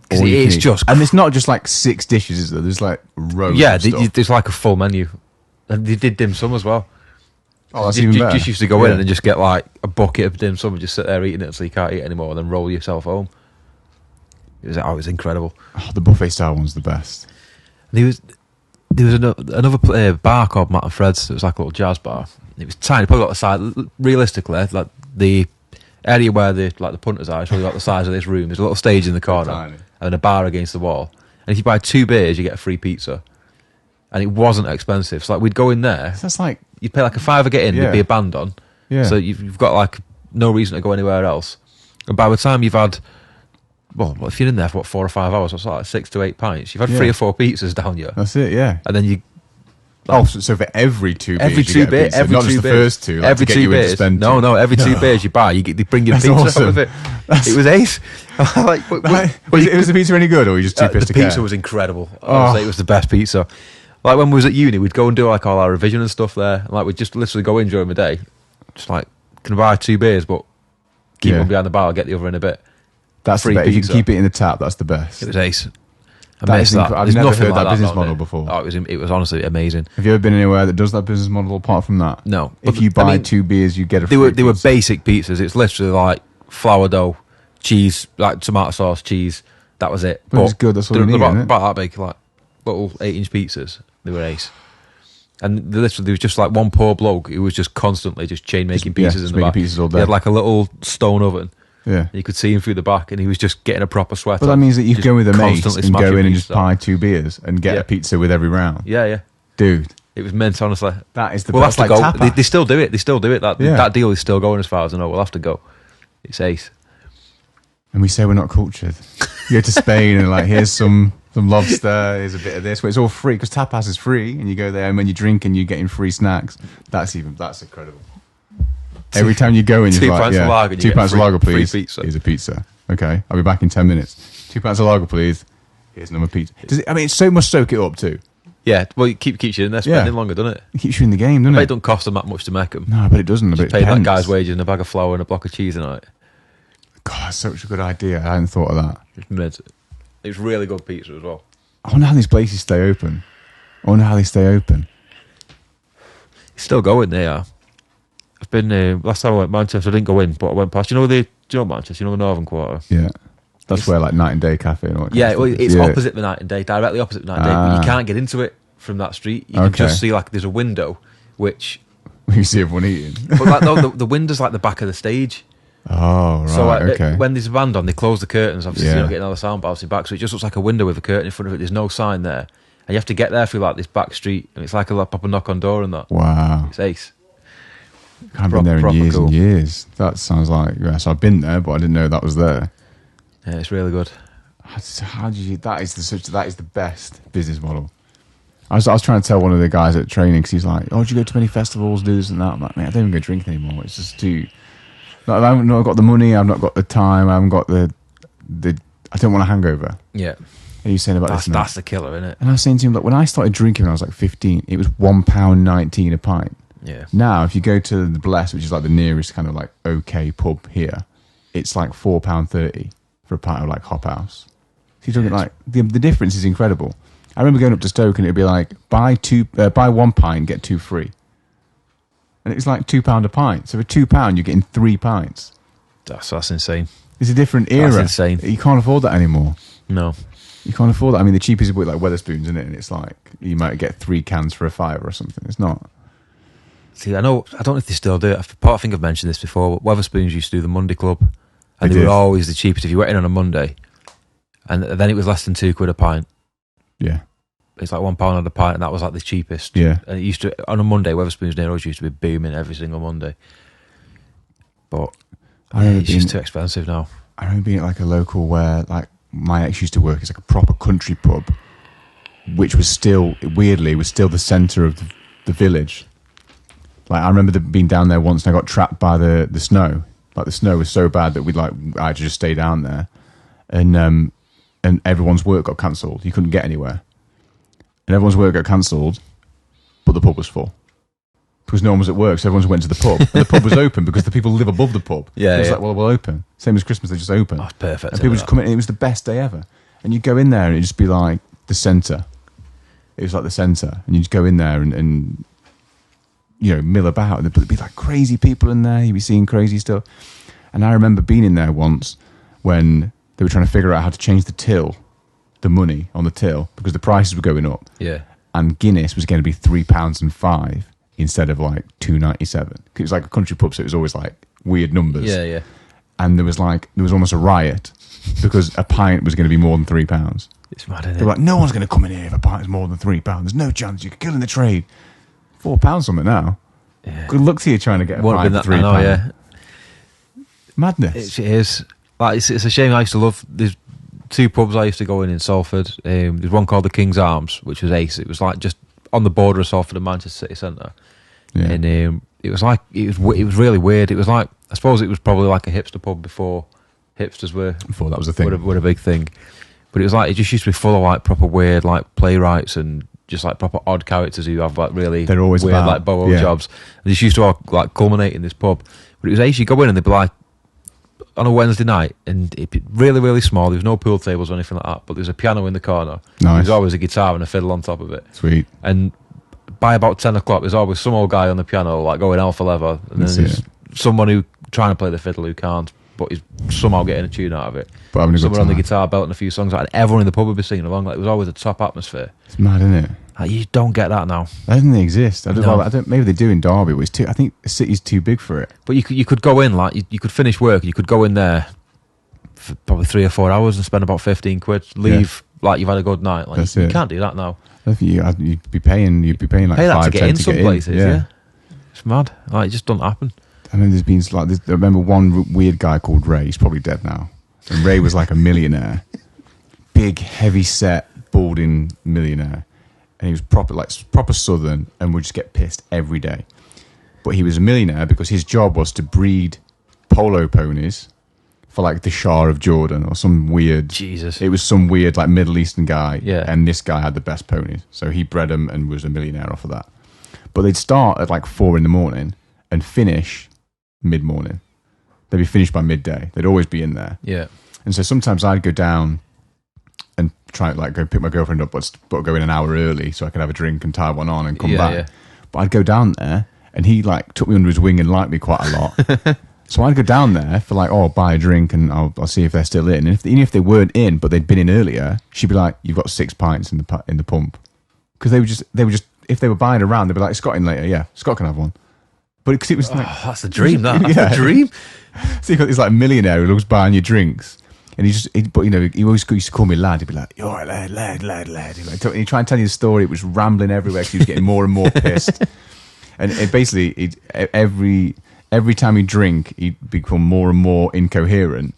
Because it's just, and it's not just like 6 dishes, is there? There's like rows. Yeah, of stuff. there's like a full menu, and they did dim sum as well. Oh, that's even better. Just used to go in and just get like a bucket of dim sum and just sit there eating it until you can't eat anymore, and then roll yourself home. It was incredible. Oh, the buffet style one's the best. There was another bar called Matt and Fred's. It was like a little jazz bar. It was tiny, probably got the size. Realistically, like the area where the punters are, it's probably got the size of this room. There's a little stage in the corner, and then a bar against the wall. And if you buy 2 beers, you get a free pizza. And it wasn't expensive. So like we'd go in there. So that's like you'd pay like a £5 to get in. There'd be a band on. Yeah. So you've got like no reason to go anywhere else. And by the time you've had, well, if you're in there for 4 or 5 hours, what's like 6 to 8 pints? You've had 3 or 4 pizzas down you. That's it, yeah. And then you. Like, so for every 2 beers, every 2 beers, not just the first 2. Like, every 2 beers. No, every 2 beers you buy, they bring you a pizza awesome. out of it. It was ace. Was the pizza any good, or were you just too pissed to care? The pizza was incredible. I would say it was the best pizza. Like when we was at uni, we'd go and do like all our revision and stuff there. And like we'd just literally go in during the day, just like, can I buy 2 beers, but keep one behind the bar, I'll get the other in a bit. That's free the best. If you can keep it in the tap, that's the best. It was ace. I've never heard that business model before. Oh, it was honestly amazing. Have you ever been anywhere that does that business model apart from that? No. If you buy 2 beers, you get a free pizza. They were basic pizzas. It's literally like flour dough, cheese, like tomato sauce, cheese. That was it. But it was good. That's what you need, about that big, like little 8-inch pizzas. They were ace. And there was just like one poor bloke who was just constantly just chain making pizzas in the back. Pizzas all day. He had like a little stone oven, Yeah. You could see him through the back, and he was just getting a proper sweat. But that means that you could go with a mate constantly and go smashing in and just pizza. buy 2 beers and get a pizza with every round. Yeah. Dude, It was mint, honestly. that is the We'll have best. to Like go. tapas. They still do it. That Yeah. that deal is still going as far as I know. We'll have to go. It's ace. And we say we're not cultured. You go to Spain and like, here's some lobster, here's a bit of this. Well, it's all free because tapas is free, and you go there and when you drink and you're getting free snacks. That's incredible. Every time you go in, you're 2 like, pints of lager, and you 2 get pints of free- lager, please. free pizza. Here's a pizza. Okay, I'll be back in 10 minutes. 2 pints of lager, please. Here's another pizza. It so must soak it up too. Yeah. Well, it keeps you in there spending longer, doesn't it? It keeps you in the game, doesn't But it? it don't cost them that much to make them. No, but it doesn't. But it Pay that depends. guy's wages and a bag of flour and a block of cheese a night. God, that's such a good idea. I hadn't thought of that. It's mint. It's really good pizza as well. I wonder how these places stay open. It's still going there. I've been last time I went to Manchester. I didn't go in, but I went past. Do you know Manchester? You know the Northern Quarter. Yeah. That's where like Night and Day Cafe and all that. Yeah, kind of well, stuff it's is. opposite the Night and Day, directly opposite the Night and Day. But you can't get into it from that street. You can Okay. just see like there's a window, which You see everyone eating. but like no, the window's like the back of the stage. Oh, right. So like, okay. when there's a band on, they close the curtains. Obviously, Yeah. you're not getting all the sound bouncing back, so it just looks like a window with a curtain in front of it. There's no sign there, and you have to get there through like this back street, and it's like a proper knock on door and that. Wow. It's ace. I haven't been there in proper years cool. and years. That sounds like, yes, I've been there, but I didn't know that was there. Yeah, it's really good. How do you, that is the best business model. I was trying to tell one of the guys at training, because he's like, oh, do you go to many festivals, do this and that? I'm like, man, I don't even go drinking anymore. It's just too, like, I haven't not got the money, I've not got the time, I haven't got the I don't want a hangover. Yeah, And he's saying about that's this. that's the killer, isn't it? And I was saying to him, like, when I started drinking when I was like 15, it was £1.19 a pint. Yeah, Now, if you go to the Bless, which is like the nearest kind of like okay pub here, it's like £4.30 for a pint of like Hop House. So you're talking like the difference is incredible. I remember going up to Stoke and it'd be like buy 1 pint, get 2 free, and it's like £2 a pint. So for £2, you're getting 3 pints. that's insane. It's a different era. That's insane. You can't afford that anymore. No, You can't afford that. I mean, the cheapest is with like Wetherspoons, isn't it? And it's like you might get 3 cans for a £5 or something. It's not. see, I don't know if they still do it. I think I've mentioned this before. But Wetherspoons used to do the Monday Club, and They they were did. always the cheapest if you went in on a Monday, and then it was less than £2 a pint. Yeah. It's like £1 on a pint, and that was like the cheapest. Yeah. And it used to on a Monday. Wetherspoons near us used to be booming every single Monday, but I remember it's just too expensive now. I remember being at like a local where like my ex used to work. It's like a proper country pub, which was still weirdly was still the centre of the village. Like I remember being down there once and I got trapped by the snow. Like the snow was so bad that I had to just stay down there, and everyone's work got cancelled. You couldn't get anywhere, and everyone's work got cancelled, but the pub was full. Because no one was at work, so everyone went to the pub. And the pub was open because the people live above the pub. Yeah, So it's yeah. like, well, we'll open. Same as Christmas, they just open. Oh, it's perfect. And people isn't just come in, and it was the best day ever. And you'd go in there and it'd just be like the centre. It was like the centre. And you'd go in there and you know, mill about. And there'd be like crazy people in there. You'd be seeing crazy stuff. And I remember being in there once when they were trying to figure out how to change the money on the till, because the prices were going up. it? Yeah. And Guinness was going to be £3.05 instead of like £2.97. It was like a country pub, so it was always like weird numbers. Yeah, yeah. And there was almost a riot because a pint was going to be more than £3. It's mad, isn't They it? were like, no one's going to come in here if a pint is more than £3. There's no chance. You're killing the trade. £4 something now. Yeah. Good luck to you trying to get a Won't have pint been for that. £3. I know, yeah. Madness. It is. Like, it's a shame. I used to love. There's 2 pubs I used to go in Salford. There's one called the King's Arms, which was ace. It was like just on the border of Salford and Manchester City Centre. Yeah. And it was like it was really weird. It was like, I suppose it was probably like a hipster pub before hipsters were Before that was a thing. were a big thing. But it was like, it just used to be full of like proper weird like playwrights and just like proper odd characters who have like really They're always weird about- like boho yeah. jobs. And this used to all like culminate in this pub. But it was ace. You go in and they'd be like on a Wednesday night, and it'd be really, really small. There was no pool tables or anything like that, but there was a piano in the corner. Nice. There was always a guitar and a fiddle on top of it. Sweet. And by about 10 o'clock, there's always some old guy on the piano, like going alpha leather, and then That's there's it. someone who trying to play the fiddle who can't, but he's somehow getting a tune out of it. But having a good Someone on the time. guitar belting a few songs out, and everyone in the pub would be singing along. Like, it was always a top atmosphere. It's mad, isn't it? Like, you don't get that now. I don't think they exist. I don't, No. well, I don't. Maybe they do in Derby, but it's too. I think the city's too big for it. But you could go in, like, you could finish work, you could go in there for probably 3 or 4 hours and spend about 15 quid, leave like you've had a good night. Like, That's you it. can't do that now. I think you'd be paying like Pay that to 5, get 10 in to some get places, in. yeah. It's mad. Like, it just doesn't happen. I know there's been like I remember one weird guy called Ray. He's probably dead now. And Ray was like a millionaire, big, heavy set, balding millionaire, and he was proper Southern, and would just get pissed every day. But he was a millionaire because his job was to breed polo ponies for like the Shah of Jordan or some weird. Jesus. It was some weird like Middle Eastern guy, Yeah. and this guy had the best ponies, so he bred them and was a millionaire off of that. But they'd start at like 4 a.m. and finish mid-morning. They'd be finished by midday. They'd always be in there. Yeah. And so sometimes I'd go down and try like go pick my girlfriend up, but go in an hour early so I could have a drink and tie one on and come back. Yeah. But I'd go down there, and he like took me under his wing and liked me quite a lot. So I'd go down there for like, I'll buy a drink and I'll see if they're still in. And even if they weren't in, but they'd been in earlier, she'd be like, "You've got 6 pints in the pump," because they were just if they were buying around, they'd be like, "Scott in later, yeah, Scott can have one." But because it was like, That's the dream, that's Yeah. the dream. so you got this like millionaire who loves buying you drinks, and but you know, he always used to call me lad. He'd be like, "You're all right, lad." He'd try and tell you the story. It was rambling everywhere because he was getting more and more pissed. And it basically, every time he'd drink, he'd become more and more incoherent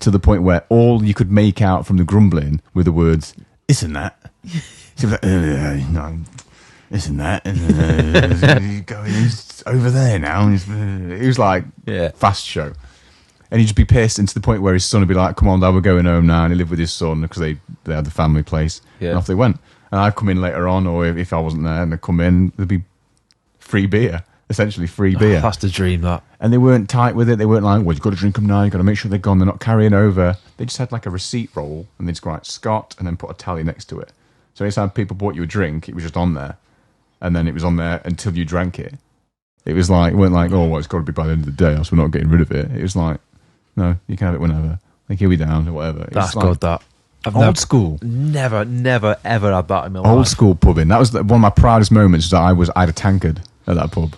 to the point where all you could make out from the grumbling were the words, "Isn't that?" So he was like, "No, isn't that?" He's over there now. He was like, fast show. And he'd just be pissed, and to the point where his son would be like, "Come on, Dad, we're going home now." And he lived with his son because they had the family place. Yeah. And off they went. And I'd come in later on, or if I wasn't there, and they'd come in, there'd be free beer, essentially free beer. That's the dream, that. And they weren't tight with it. They weren't like, "Well, you've got to drink them now. You've got to make sure they're gone. They're not carrying over." They just had like a receipt roll, and they'd just write Scott and then put a tally next to it. So anytime people bought you a drink, it was just on there. And then it was on there until you drank it. It was like, it weren't like, "Oh, well, it's got to be by the end of the day, else we're not getting rid of it." It was like, "No, you can have it whenever. Like, he'll be down or whatever." It That's was like good, that. I've old school. Never, ever had that in my life. Old school pubbing. That was one of my proudest moments. That I had a tankard at that pub.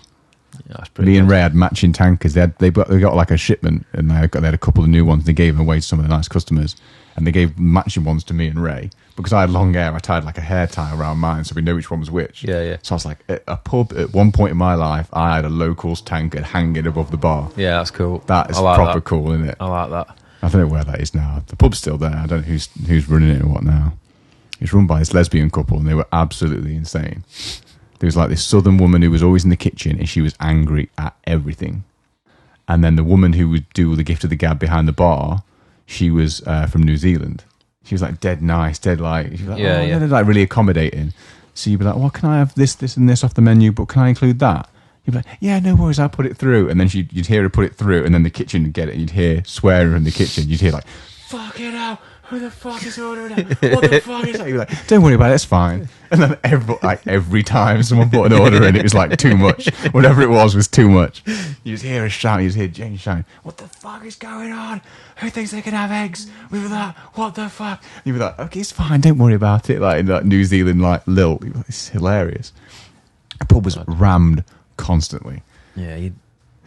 Yeah, that's pretty Me and good. Ray had matching tankers. They got like a shipment, and they had a couple of new ones. They gave them away to some of the nice customers, and they gave matching ones to me and Ray because I had long hair. I tied like a hair tie around mine, so we know which one was which. Yeah, yeah. So I was like, at a pub at one point in my life, I had a locals tankard hanging above the bar. Yeah, that's cool. That is I like proper that. cool, isn't it? I like that. I don't know where that is now. The pub's still there. I don't know who's running it and what now. It's run by this lesbian couple, and they were absolutely insane. There was like this southern woman who was always in the kitchen, and she was angry at everything. And then the woman who would do the gift of the gab behind the bar, she was from New Zealand. She was like dead nice, dead like, she was like, Yeah, yeah. like really accommodating. So you'd be like, "Well, can I have this, and this off the menu? But can I include that?" You'd be like, "Yeah, no worries, I'll put it through." And then you'd hear her put it through, and then the kitchen would get it, and you'd hear swearing in the kitchen. You'd hear like, "Fucking hell, who the fuck is ordering that? What the fuck is that?" You'd be like, "Don't worry about it, it's fine." And then every time someone put an order in, it was like too much. Whatever it was too much. You just hear her shouting, you just hear Jane shouting, "What the fuck is going on? Who thinks they can have eggs with that? What the fuck?" And you'd be like, "Okay, it's fine, don't worry about it." Like in that New Zealand like lilt. You'd be like, "It's hilarious." The pub was rammed constantly. Yeah, It's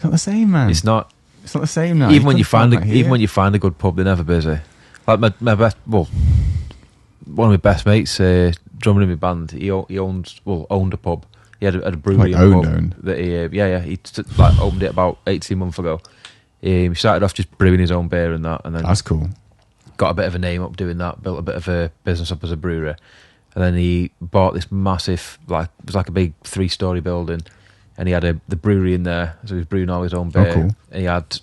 not the same, man. it's not. It's not the same now. Even when you find a good pub, they're never busy. Like my best, one of my best mates, drumming in my band, he owned a pub. He had a brewery Like and pub owned. that he opened it about 18 months ago. He started off just brewing his own beer and that, and then That's cool. got a bit of a name up doing that, built a bit of a business up as a brewery, and then he bought this massive, it was like a big 3-story building, and he had the brewery in there, so he was brewing all his own beer. Oh, cool. And he had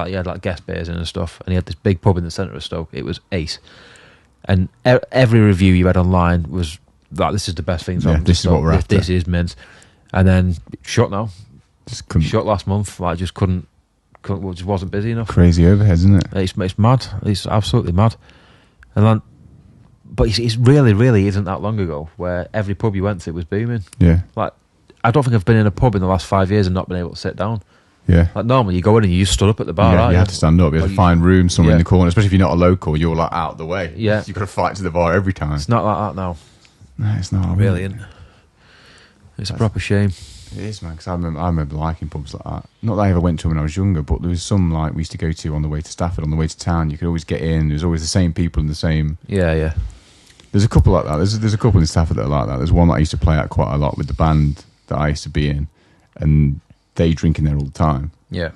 he had guest beers in and stuff, and he had this big pub in the centre of Stoke. It was ace, and every review you read online was like, "This is the best thing." Yeah, this is what we're after. This is mint. And then shut now. Just couldn't. Shut last month. Like, just couldn't just wasn't busy enough. Crazy overheads, isn't it? It's mad. It's absolutely mad. And then, but it's really isn't that long ago where every pub you went to was booming. Yeah. Like, I don't think I've been in a pub in the last 5 years and not been able to sit down. Yeah. Like, normally you go in and you just stood up at the bar. Yeah, you had to stand up. You had to find room somewhere in Yeah. the corner, especially if you're not a local. You're like out of the way. Yeah. You've got to fight to the bar every time. It's not like that now. No, it's not. Brilliant. It's a proper shame. It is, man, because I remember liking pubs like that. Not that I ever went to when I was younger, but there was some like we used to go to on the way to Stafford, on the way to town. You could always get in. There's always the same people in the same. Yeah. There's a couple like that. There's a couple in Stafford that are like that. There's one that I used to play at quite a lot with the band that I used to be in, and they drink in there all the time. Yeah.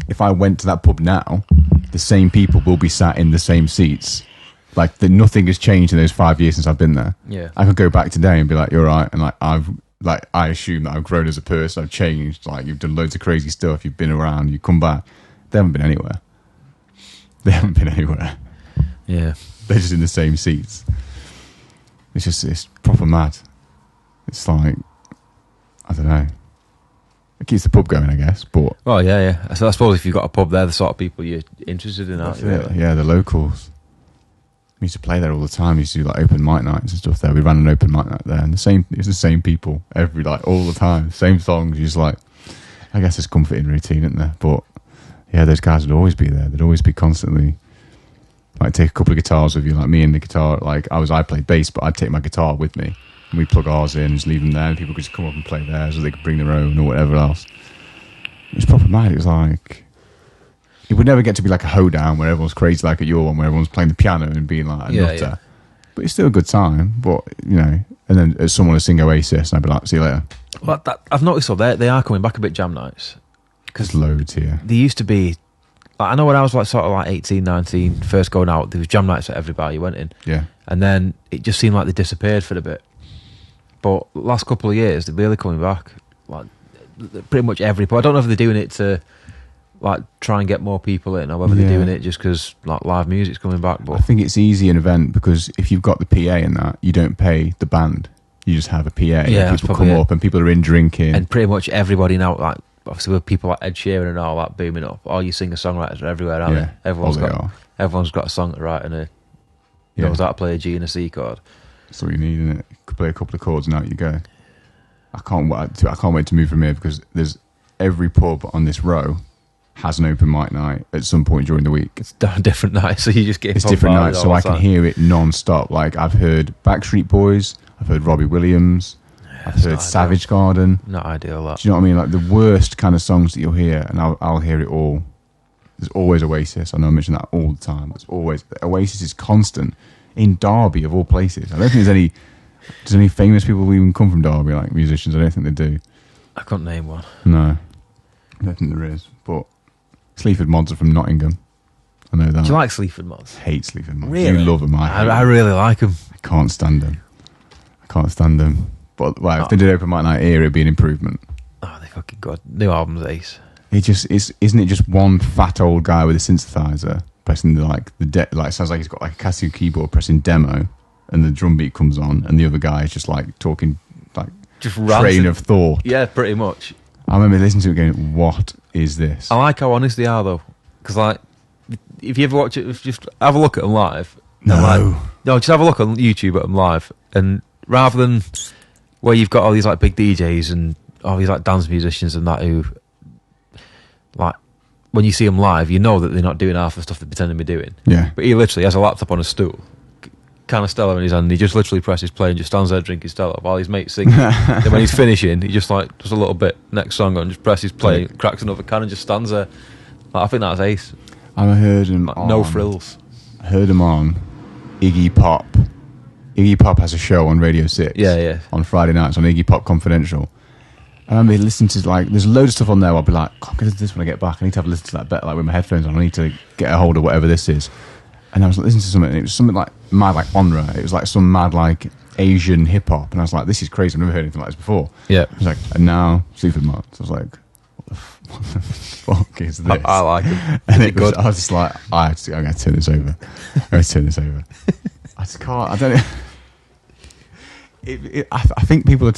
If I went to that pub now, the same people will be sat in the same seats. Like nothing has changed in those 5 years since I've been there. Yeah. I could go back today and be like, "You're right," and I assume that I've grown as a person. I've changed. Like you've done loads of crazy stuff. You've been around. You come back. They haven't been anywhere. Yeah. They're just in the same seats. It's proper mad. It's like, I don't know. It keeps the pub going, I guess. But well, yeah. So I suppose if you've got a pub there, the sort of people you're interested in, aren't you? Really? Yeah, the locals. We used to play there all the time. We used to do like open mic nights and stuff there. We ran an open mic night there, and it's the same people all the time, same songs. You just like, I guess it's comforting routine, isn't there? But yeah, those guys would always be there. They'd always be constantly like take a couple of guitars with you, like me and the guitar. Like I played bass, but I'd take my guitar with me, and we plug ours in, and just leave them there, and people could just come up and play theirs, or they could bring their own or whatever else. It was proper mad. It was like, it would never get to be like a hoedown where everyone's crazy like at your one, where everyone's playing the piano and being like a nutter. Yeah. But it's still a good time. But you know, and then someone would sing Oasis, and I'd be like, "See you later." Well, I've noticed though they are coming back a bit, jam nights. Because loads here. There used to be. Like, I know when I was like sort of like 18, 19, first going out, there was jam nights at every bar you went in. Yeah. And then it just seemed like they disappeared for a bit. But last couple of years, they're really coming back. Like pretty much every pub. I don't know if they're doing it to like try and get more people in, or whether they're doing it just because like live music's coming back. But I think it's easy an event because if you've got the PA in that, you don't pay the band. You just have a PA. Yeah, people come up and people are in drinking. And pretty much everybody now, like obviously with people like Ed Sheeran and all that booming up, all you singer-songwriters are everywhere, aren't they? Everyone's got a song to write and knows how to play a G and a C chord. That's all you need, isn't it? You could play a couple of chords and out you go. I can't wait to move from here because there's every pub on this row has an open mic night at some point during the week. It's a different night, so you just get. It's different nights, so I can hear it non-stop. Like I've heard Backstreet Boys, I've heard Robbie Williams. I've heard Savage Garden. Not ideal, that. Do you know what I mean? Like the worst kind of songs that you'll hear, and I'll hear it all. There's always Oasis. I know I mention that all the time. There's always Oasis is constant in Derby of all places. I don't think there's any famous people who even come from Derby, like musicians. I don't think they do. I couldn't name one. No, I don't think there is. But Sleaford Mods are from Nottingham. I know that. Do you like Sleaford Mods? Hate Sleaford Mods. Really? You love them. I really like them. I can't stand them. But if they did open mic night here, it'd be an improvement. Oh, they fucking good. New album's ace. It just isn't it just one fat old guy with a synthesizer pressing sounds like he's got like a Casio keyboard pressing demo, and the drum beat comes on, and the other guy is just like talking like just train of thought. Yeah, pretty much. I remember listening to it going, "What is this?" I like how honest they are though, because like if you ever watch it, just have a look at them live. No, just have a look on YouTube at them live, and rather than where you've got all these like big DJs and all these like dance musicians and that who, like, when you see them live, you know that they're not doing half the stuff they pretend to be doing. Yeah. But he literally has a laptop on a stool, can of Stella in his hand, and he just literally presses play and just stands there drinking Stella while his mate's singing. Then when he's finishing, he just like does a little bit, next song on, just presses play, cracks another can and just stands there. Like, I think that's ace. I heard him on No Frills. I heard him on Iggy Pop. Iggy Pop has a show on Radio 6. Yeah. On Friday nights on Iggy Pop Confidential. I remember listening to like, there's loads of stuff on there where I'll be like, I'm going to listen to this when I get back. I need to have a listen to that better, like with my headphones on. I need to get a hold of whatever this is. And I was listening to something, and it was something like mad like Onra. It was like some mad like Asian hip hop. And I was like, this is crazy. I've never heard anything like this before. Yeah. I was like, and now Sleaford Mods. I was like, what the fuck is this? I like it. And I was just like, I'm going to turn this over. I just can't. I don't know. I think people are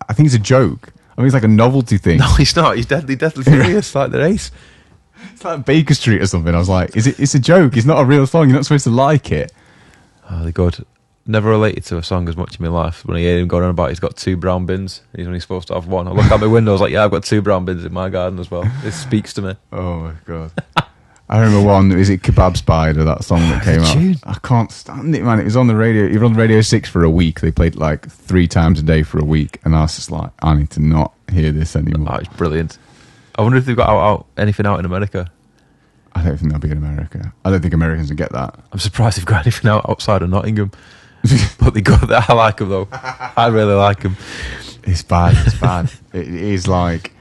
I think it's a joke. I mean, it's like a novelty thing. No, he's not. He's deadly serious. Like the race. It's like Baker Street or something. I was like, it's a joke. It's not a real song. You're not supposed to like it. Oh, they're good. Never related to a song as much in my life. When I hear him going on about he's got 2 brown bins, he's only supposed to have 1. I look out my window, I was like, yeah, I've got 2 brown bins in my garden as well. This speaks to me. Oh my God. I remember one. Is it Kebab Spider? That song that came out. Tune. I can't stand it, man. It was on the radio. Even on Radio 6 for a week. They played like 3 times a day for a week, and I was just like, I need to not hear this anymore. Oh, it's brilliant. I wonder if they've got anything out in America. I don't think they'll be in America. I don't think Americans will get that. I'm surprised they've got anything out outside of Nottingham. But they got that. I like them though. I really like them. It's bad. It's bad. It is like.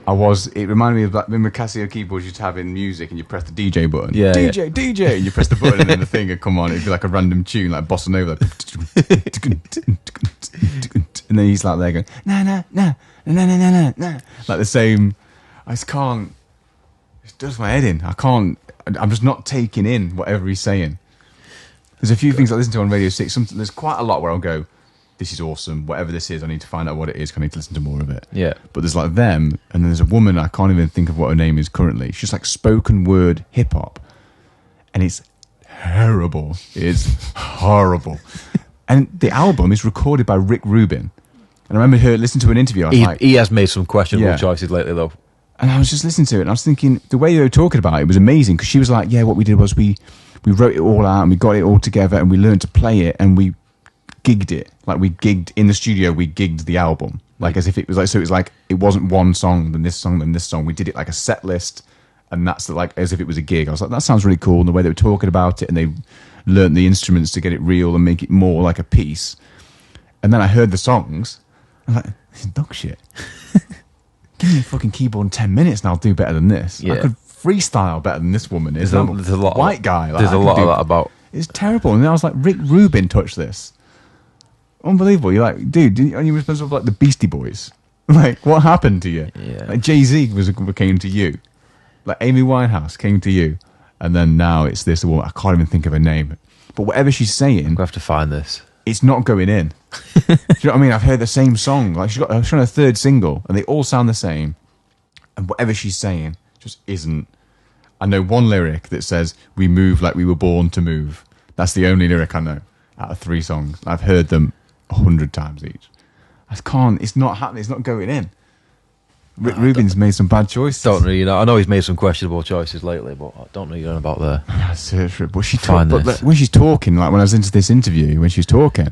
It reminded me of that. Remember Casio keyboards you'd have in music and you press the DJ button? Yeah. DJ, and you press the button and then the thing would come on. It'd be like a random tune, like Bossa Nova. And then he's like there going, nah, nah, nah, nah, nah, nah, nah, nah. Like the same. I just can't. It does my head in. I can't. I'm just not taking in whatever he's saying. There's a few things I listen to on Radio 6. There's quite a lot where I'll go, this is awesome. Whatever this is, I need to find out what it is. I need to listen to more of it. Yeah. But there's like them, and then there's a woman, I can't even think of what her name is currently. She's like spoken word hip hop. And it's terrible. It's horrible. And the album is recorded by Rick Rubin. And I remember listening to an interview. I was he has made some questionable choices lately, though. And I was just listening to it, and I was thinking, the way they were talking about it was amazing, because she was like, yeah, what we did was we wrote it all out, and we got it all together, and we learned to play it, and we gigged it. Like, we gigged in the studio, we gigged the album. Like, as if it was like, so it was like, it wasn't one song, then this song, then this song. We did it like a set list, and that's like, as if it was a gig. I was like, that sounds really cool, and the way they were talking about it, and they learned the instruments to get it real and make it more like a piece. And then I heard the songs, I'm like, this is dog shit. Give me a fucking keyboard in 10 minutes and I'll do better than this. Yeah. I could freestyle better than this woman is. There's a lot white guy. Like, there's a lot of that about. It's terrible. And then I was like, Rick Rubin touched this. Unbelievable. You're like, dude, are you responsible for like the Beastie Boys? Like, what happened to you? Yeah. Like, Jay-Z came to you. Like, Amy Winehouse came to you. And then now it's this woman. I can't even think of her name. But whatever she's saying, I'm going to have to find this. It's not going in. Do you know what I mean? I've heard the same song. Like, she's on her third single, and they all sound the same. And whatever she's saying just isn't. I know one lyric that says, we move like we were born to move. That's the only lyric I know out of 3 songs. I've heard them 100 times each. I can't. It's not happening. It's not going in. Rick Rubin's made some bad choices. Don't really know. I know he's made some questionable choices lately, but I don't know about there. I search for it. But when she's talking, like when I was into this interview, when she's talking,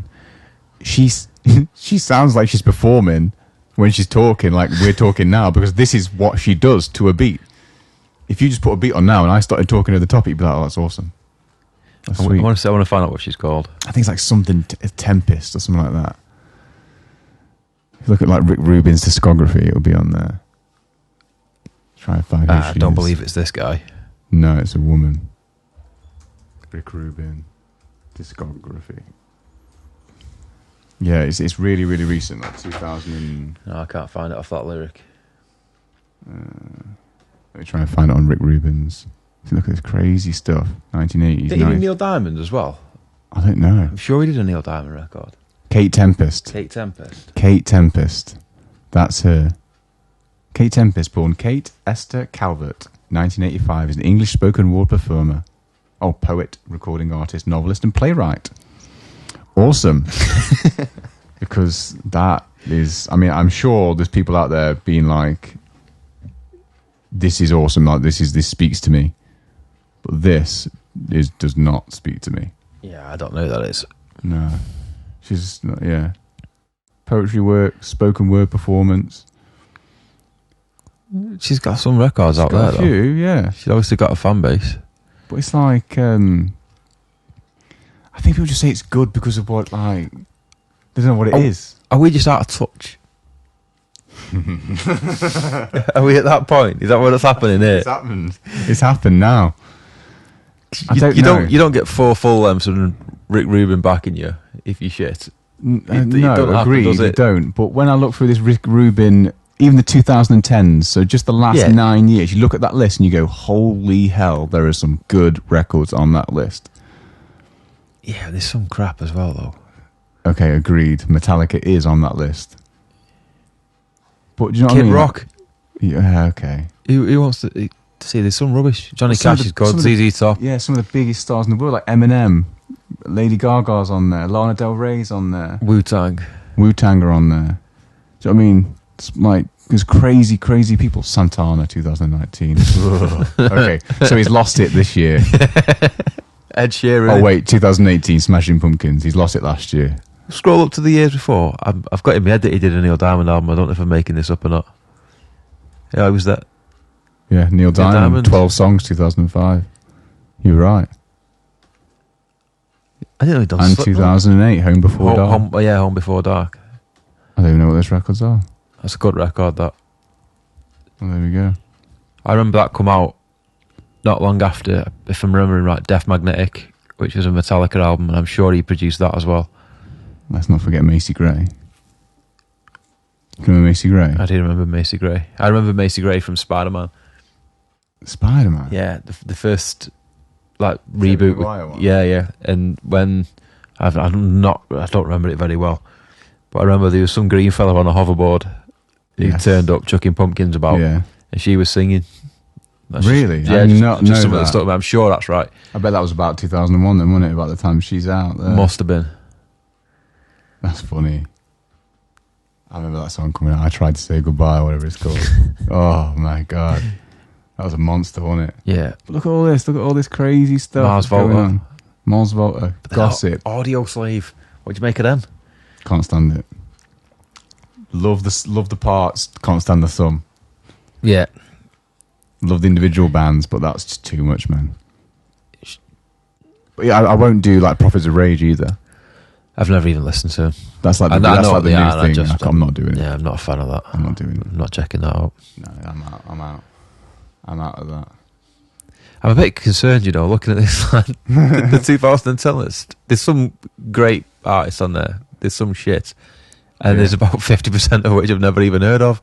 she sounds like she's performing when she's talking like we're talking now, because this is what she does to a beat. If you just put a beat on now and I started talking at the top, you'd be like, oh, that's awesome. That's sweet. I want to find out what she's called. I think it's like something, a Tempest or something like that. If you look at like Rick Rubin's discography, it'll be on there. Try and find who she is. I don't believe it's this guy. No, it's a woman. Rick Rubin discography. Yeah, it's really, really recent, like 2000. No, I can't find it off that lyric. Let me try and find it on Rick Rubin's. See, look at this crazy stuff. 1980s. Did he do Neil Diamond as well? I don't know. I'm sure he did a Neil Diamond record. Kate Tempest. Kate Tempest. That's her. Kate Tempest, born Kate Esther Calvert, 1985, is an English spoken word performer. Oh, poet, recording artist, novelist, and playwright. Awesome. Because that is, I mean, I'm sure there's people out there being like, this is awesome, like this speaks to me. But this does not speak to me. Yeah, I don't know who that is. No. She's not, yeah. Poetry work, spoken word performance. She's got some records out there, a few, yeah. She's obviously got a fan base. But it's like, I think people just say it's good because of what, like, they don't know what it is. Are we just out of touch? Are we at that point? Is that what's happening here? It's happened. It's happened now. You don't get 4 full lengths and Rick Rubin backing you if you shit. No, agreed, you don't. But when I look through this Rick Rubin, even the 2010s, so just the last 9 years, you look at that list and you go, holy hell, there are some good records on that list. Yeah, there's some crap as well, though. Okay, agreed. Metallica is on that list. But do you know what I mean? Kid Rock. Yeah, okay. Who wants to see? There's some rubbish. Johnny Cash is good. ZZ Top. Yeah, some of the biggest stars in the world, like Eminem, Lady Gaga's on there, Lana Del Rey's on there. Wu-Tang are on there. Do you know what I mean? like there's crazy people. Santana 2019. Okay, so he's lost it this year. Ed Sheeran. Oh wait, 2018 Smashing Pumpkins. He's lost it last year. Scroll up to the years before. I've got in my head that he did a Neil Diamond album. I don't know if I'm making this up or not. Yeah, I was that. Yeah, Neil Diamond. 12 songs, 2005. You're right. I didn't know he'd done And 2008, Home Before Dark. Home Before Dark. I don't even know what those records are. That's a good record, that. Well, there we go. I remember that come out not long after, if I'm remembering right, Death Magnetic, which was a Metallica album, and I'm sure he produced that as well. Let's not forget Macy Gray. You remember Macy Gray? I do remember Macy Gray. I remember Macy Gray from Spider-Man. Spider-Man? Yeah, the first like reboot. Yeah. And when I don't remember it very well, but I remember there was some green fella on a hoverboard who turned up chucking pumpkins about, and she was singing. Really? Yeah, just some of the stuff. I'm sure that's right. I bet that was about 2001 then, wasn't it? About the time she's out there. Must have been. That's funny. I remember that song coming out. I Tried to Say Goodbye, whatever it's called. Oh my god, that was a monster, wasn't it? Yeah. But look at all this. Look at all this crazy stuff. Mars Volta. Gossip. Audio Slave. What do you make of them? Can't stand it. Love the parts. Can't stand the thumb. Yeah. Love the individual bands, but that's just too much, man. But yeah, I won't do like Prophets of Rage either. I've never even listened to them. That's like the new thing. I'm not doing it. Yeah, I'm not a fan of that. I'm not doing it. I'm not checking that out. No, I'm out of that. I'm a bit concerned, looking at this, like, the 2010 list. There's some great artists on there. There's some shit. And there's about 50% of which I've never even heard of.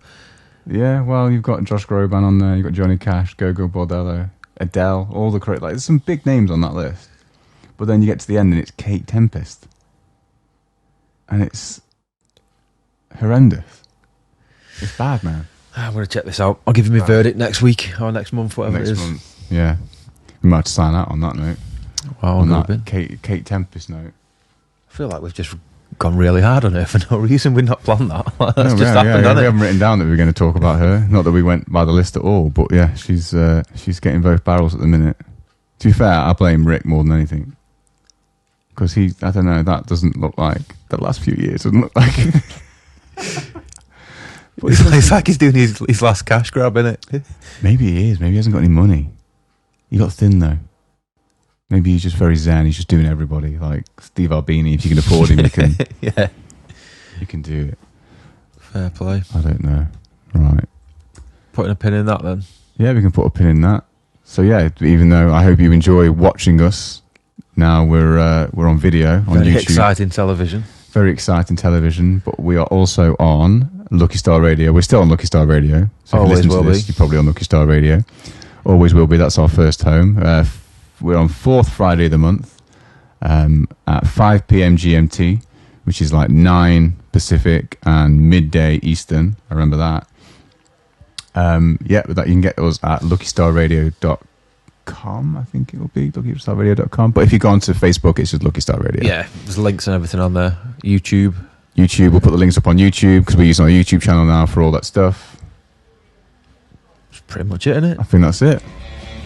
Yeah, well, you've got Josh Groban on there. You've got Johnny Cash, Go-Go Bordello, Adele, all the correct. Like, there's some big names on that list. But then you get to the end and it's Kate Tempest. And it's horrendous. It's bad, man. I'm going to check this out. I'll give you my verdict next week or next month, whatever next it is. Month. Yeah. We might have to sign out on that note. Wow, on that Kate Tempest note. I feel like we've just gone really hard on her for no reason. We've not planned that. That's happened, hasn't we it? We haven't written down that we were going to talk about her. Not that we went by the list at all, but yeah, she's getting both barrels at the minute. To be fair, I blame Rick more than anything. Because I don't know, that doesn't look like the last few years. Doesn't look like. It's like he's doing his last cash grab, innit? Maybe he is. Maybe he hasn't got any money. He got thin though. Maybe he's just very zen. He's just doing everybody. Like Steve Albini, if you can afford him, you can. Yeah, you can do it. Fair play. I don't know. Right. Putting a pin in that then. Yeah, we can put a pin in that. So yeah, even though I hope you enjoy watching us. Now we're on video on Very YouTube. Exciting television. Very exciting television, but we are also on Lucky Star Radio. We're still on Lucky Star Radio. So if you listen to this, you're probably on Lucky Star Radio. Always will be. That's our first home. We're on 4th Friday of the month at 5 p.m. GMT, which is like 9 Pacific and midday Eastern. I remember that. With that you can get us at luckystarradio.com. I think it will be luckystarradio.com. But if you go onto Facebook, it's just Lucky Star Radio. Yeah, there's links and everything on there. YouTube, we'll put the links up on YouTube because we're using our YouTube channel now for all that stuff. That's pretty much it, isn't it? I think that's it.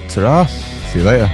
Ta-ra. See you later.